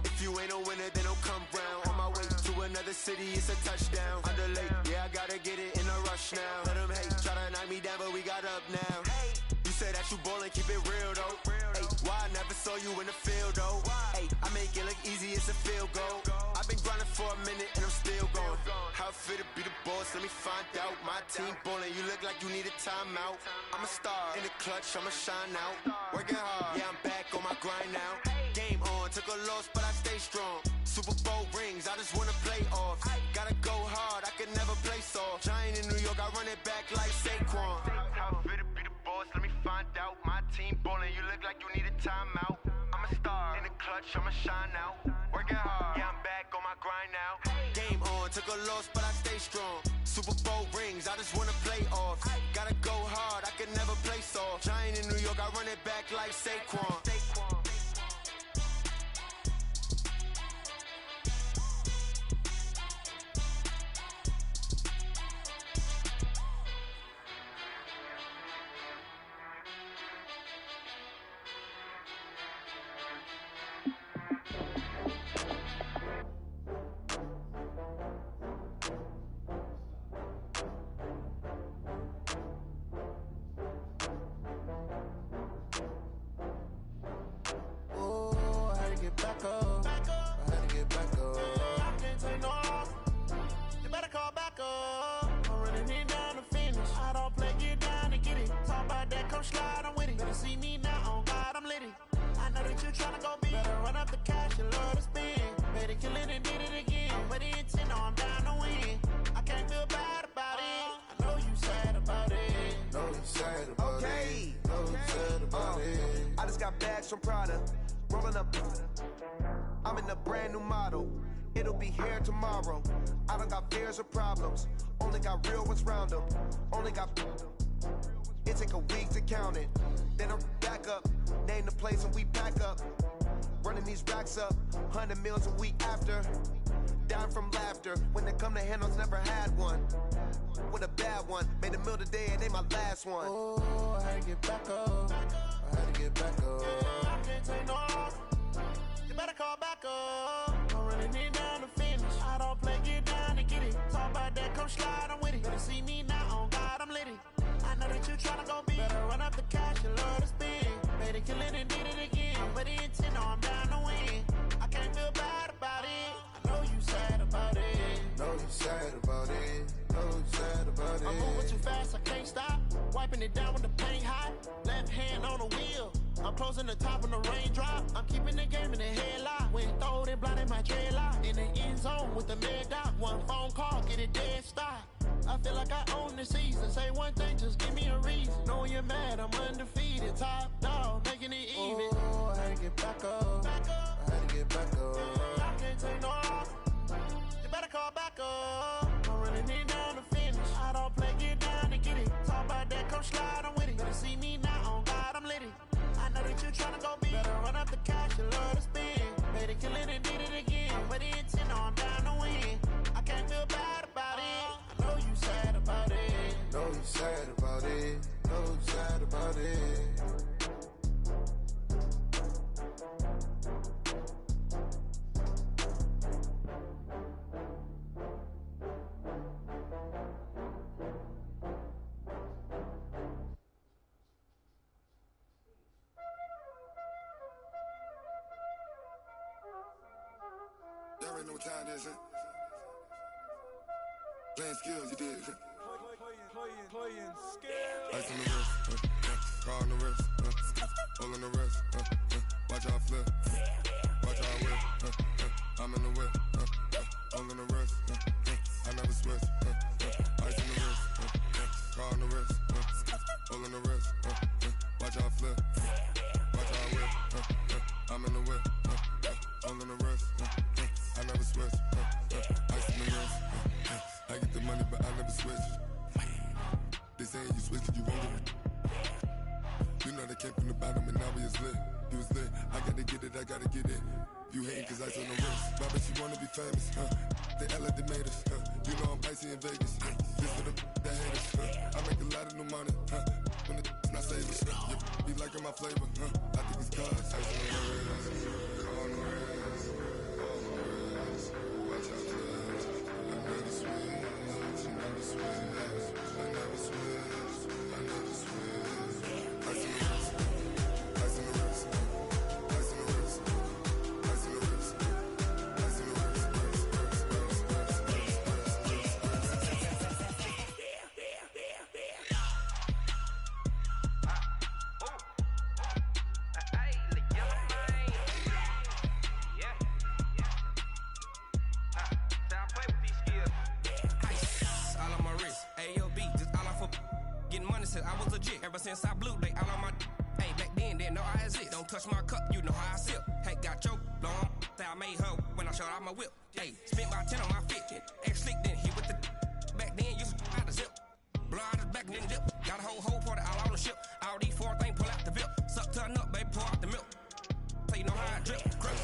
If you ain't a winner, then don't come round. On my way to another city, it's a touchdown. Underlay, yeah, I gotta get it in a rush now. Let them hate, try to knock me down, but we got up now. You say that you ballin', keep it real though. Hey, why I never saw you in the field though? Hey, I make it look easy, it's a field goal. I've been grinding for a minute and I'm still going. How fit to be the boss, let me find out. My team ballin', you look like you need a timeout. I'm a star in the clutch, I'ma shine out. Working hard, yeah, I'm back on my grind now. Game on, took a loss, but I stay strong. Super Bowl rings, I just wanna play off. Gotta go hard, I can never play soft. Giant in New York, I run it back like Saquon. How fit to be the boss, let me find out. My team ballin', you look like you need a timeout. I'm a star in the clutch, I'ma shine out. Working hard, yeah, I'm back on my grind now. Game on, took a or lost, but I stay strong. Super Bowl rings, I just wanna play off. Gotta go hard, I can never play soft. Giant in New York, I run it back like Saquon. From Prada, rolling up. I'm in a brand new model. It'll be here tomorrow. I don't got fears or problems. Only got real ones round them. Only got. It take a week to count it. Then I'm back up. Name the place and we pack up. Running these racks up. 100 meals a week after. Down from laughter. When they come to handles, never had one. With a bad one. Made a meal today and they my last one. Oh, I had to get back up. I had to get back up. I can't take no loss. You better call back up. I'm running it down to finish. I don't play, get down and get it. Talk about that, come slide, I'm with it. Better see me now, on God, I'm litty. I know that you tryna go big. Better run up the cash, you love to spin. Made it, kill it, and did it again. But the intent, no, I'm down to win. I can't feel bad about it. I know you sad about it. Know you sad about it. Know you sad about it. I'm moving too fast, I can't stop. Wiping it down with the paint hot. Left hand on the wheel. I'm closing the top when the raindrop. I'm keeping the game in the headlock. When throwed and blinded my dreadlock. In the end zone with the mad dot. One phone call, get it dead stop. I feel like I own the season. Say one thing, just give me a reason. Knowing you're mad, I'm undefeated. Top dog, making it even. Oh, I had to get back up. I had to get back up. I can't take no loss. You better call back up. I'm running it down to finish. I don't play, get down and get it. Talk about that, come slide, I'm with it. Better see me now, on God, I'm litty. I know that you tryna go big. Better run up the cash, you love to spin. Made it, kill it, and did it again. But the intent, no, I'm down to win. I can't feel bad about it. I know you sad about it. Know you sad about it. Know you sad about it. Y'all already know what time it is, huh? Playing skills, you did. Playing skills. Ice on the wrist, car on the wrist, hole on the wrist, watch how I flip, watch how I whip, I'm in the whip, hole on the wrist, I never switch, ice on the wrist, car on the wrist, hole on the wrist, watch how I flip, watch how I whip, I'm in the whip, hole on the wrist, I never switch, ice on the wrist, I get the money but I never switch. They saying you switch it, you won't get it. You know they came from the bottom and now we is lit. You was lit, I gotta get it, I gotta get it. You hating cause ice on the wrist. Why bet you wanna be famous, They act like they made us, You know I'm icy in Vegas, This for the that hate us, I make a lot of new money, When the not save us, Be liking my flavor, I think it's cause ice on the wrist, car on the wrist, all on the wrist. Watch out for us, I never switch, I never switch. I never switch, I never switch. Ice in the wrist, ice in the wrist, ice in the wrist, ice in the wrist, ice in the wrist, I was legit. Ever since I blew, they all on my. Hey, back then, didn't know I exist. Don't touch my cup, you know how I sip. Hey, got your long. that I made her when I showed out my whip. Hey, spent about 10 on my fit. Ex slick then hit with the back then used to out the zip. Blow out his back and then dip. Got a whole party all on the ship. All these four things pull out the VIP. Suck turn up, baby, pour out the milk. So you know how I drip. Grip.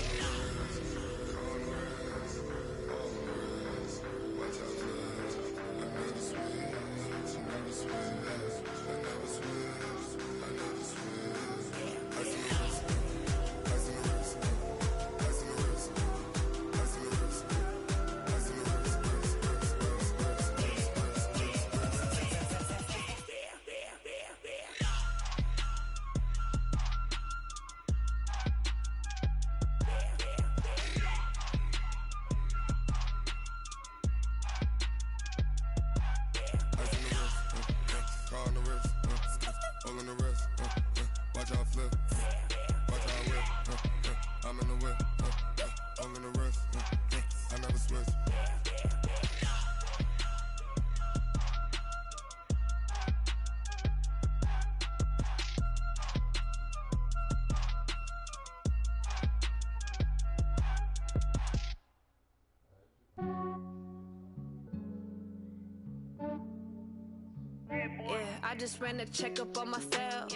I just ran a checkup on myself.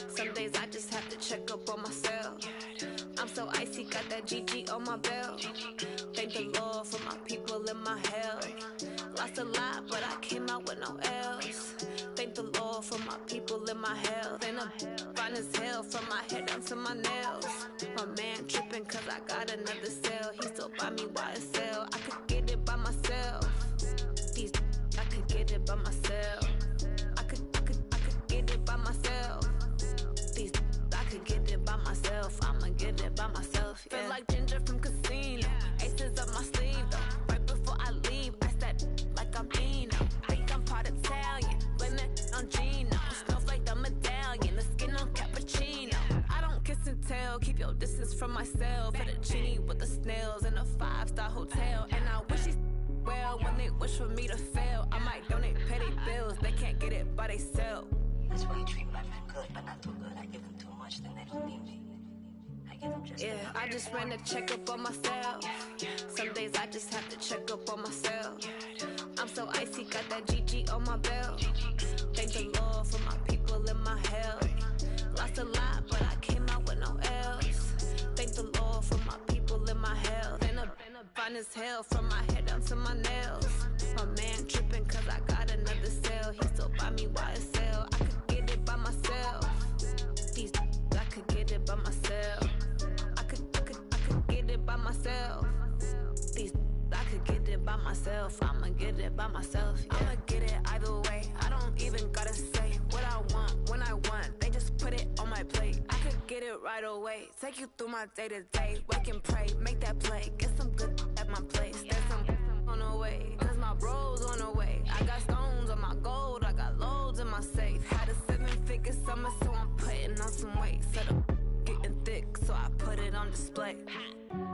Some days I just have to check up on myself. I'm so icy, got that GG on my belt. Thank the Lord for my people in my health. Lost a lot, but I came out with no L's. Thank the Lord for my people in my health. And I'm fine as hell from my head down to my nails. My man tripping cause I got another cell. He still buy me YSL. I could get it by myself. I could get it by myself. I could get it by myself. I could get it by myself. I'ma get it by myself. Yeah. Feel like Ginger from Casino. Aces up my sleeve though. Right before I leave, I said like I'm Dino. Think I'm part Italian. Blame it on Gino. Snowflake the medallion. The skin on cappuccino. I don't kiss and tell. Keep your distance from myself. Hit a genie with the snails in a 5-star hotel. And I wish he's well when they wish for me to fail. I might donate, pay their bills. They can't get it by they self. That's why you treat my friend good, but not too good. I give them too much, then they don't need me. I give them just I just ran a checkup on myself. Some days I just have to check up on myself. I'm so icy, got that GG on my belt. Thank the Lord for my people in my health. Lost a lot, but I came out with no L's. Thank the Lord for my people in my health. And I'm fine as hell from my head down to my nails. My man tripping cause I got another cell. He still buy me YSL. I could get it by myself. I could get it by myself. I could get it by myself. I could get it by myself. I'ma get it by myself. Yeah. I'ma get it either way. I don't even gotta say what I want when I want. They just put it on my plate. I could get it right away. Take you through my day to day. Wake and pray, make that play. Get some good at my place. There's some on the way. Cause my bros on the way. I got stones on my gold. I got loads in my safe. Had a 7-figure summer, so I'm putting on some weight. Set up getting thick, so I put it on display.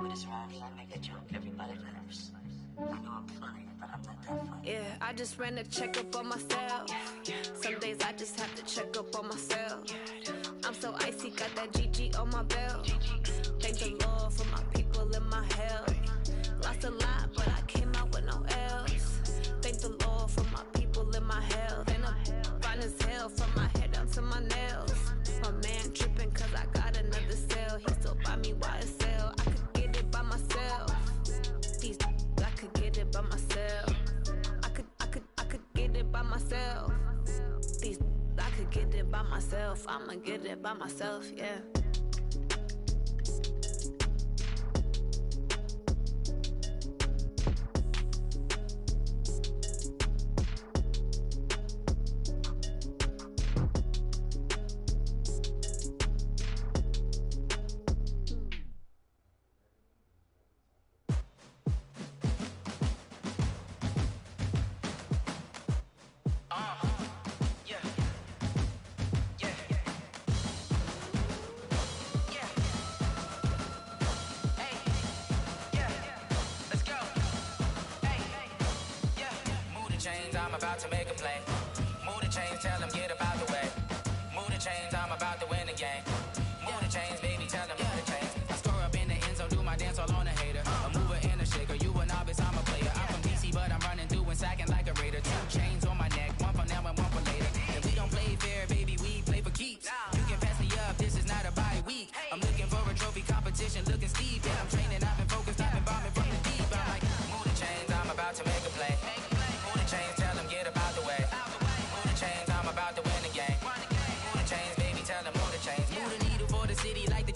With this rhyme, I make a joke. Everybody laughs. I know I'm funny, but I'm not that funny. Yeah, I just ran a checkup on myself. Some days I just have to check up on myself. I'm so icy, got that GG on my belt. Thank the Lord for my people in my health. Lost a lot, but I came out with no L's. Thank the Lord for my people in my health. And I'm fine as hell from my head down to my nails. My man tripping cause I got another cell. He still buy me YSL. I could get it by myself. I could get it by myself. I could get it by myself. I could get it by myself. I'ma get it by myself, yeah. I'm about to make a play. Move the chains, tell them get about the way. Move the chains, I'm about to win the game. Move the chains, baby, tell them move the chains. I score up in the end zone, do my dance all on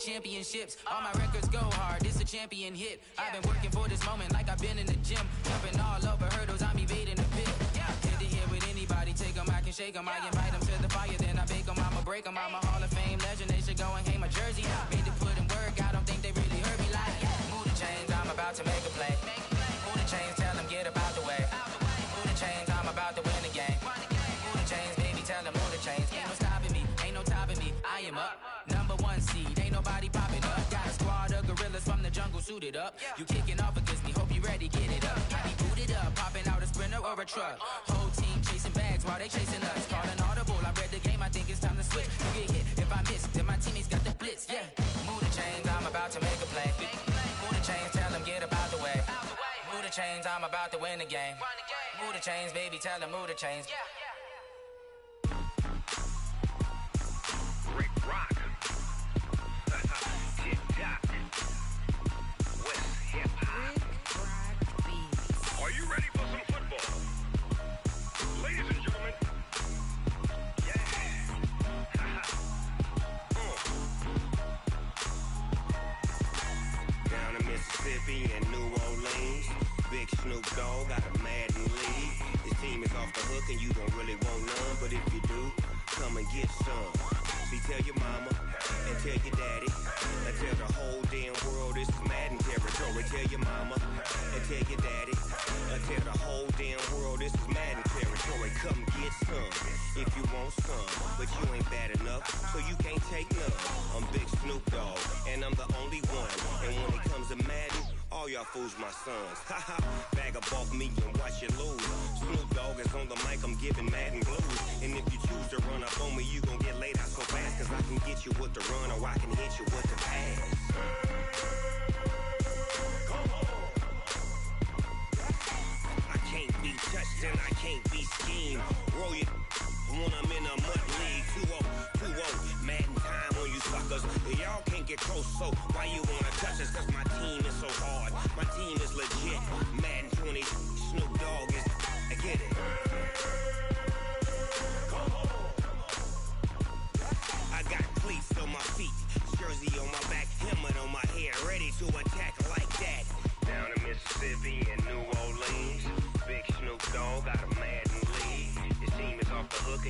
championships. All my records go hard, this a champion hit. I've been working for this moment like I've been in the gym. Jumping all over hurdles, I'm evading the pit. Head to head with anybody, take them, I can shake them. I invite them to the fire, then I bake them, I'ma break them. I'm a Hall of Fame legend, they should go and hang my jersey. Made to put in work, I don't think they really heard me like, move the chains, I'm about to make a play. Move the chains, tell them get up out the way. Move the chains, I'm about to win the game. Move the chains, baby, tell them move the chains. Ain't no stopping me, ain't no topping me, I am up. Number one seed, ain't nobody popping up. Got a squad of gorillas from the jungle suited up. You kicking off against me, hope you ready, get it up. I be booted up, popping out a Sprinter or a truck. Whole team chasing bags while they chasing us. Calling audible, I read the game, I think it's time to switch. You get hit, if I miss, then my teammates got the blitz, yeah. Move the chains, I'm about to make a play. Move the chains, tell them get up out the way. Move the chains, I'm about to win the game. Move the chains, baby, tell them move the chains. Rick Rock. TikTok. West Hip Hop. Are you ready for some football? Ladies and gentlemen. Yeah. Down in Mississippi and New Orleans, Big Snoop Dogg got a Madden league. His team is off the hook and you don't really want none, but if you do, come and get some. See, tell your mama and tell your daddy and tell the whole damn world this is Madden territory. Tell your mama and tell your daddy and tell the whole damn world this is Madden territory. Come get some if you want some, but you ain't bad enough, so you can't take none. I'm Big Snoop Dogg and I'm the only one. And when it comes to Madden, all y'all fools my sons. Haha, bag up off me and watch you lose. Snoop Dogg is on the mic, I'm giving Madden blues. And if you choose to run up on me, you gon' get laid out so fast. Cause I can get you with the run or I can hit you with the pass. I can't be touched and I can't be schemed. Roll you when I'm in a mud league. 2-0, Madden time on you suckers. Y'all can't get close, so why you wanna touch us? Cause my team is so hard. My team is legit. Madden 20, Snoop Dogg is, I get it. I got cleats on my feet, jersey on my back, helmet on my head, ready to attack like that. Down in Mississippi and New Orleans.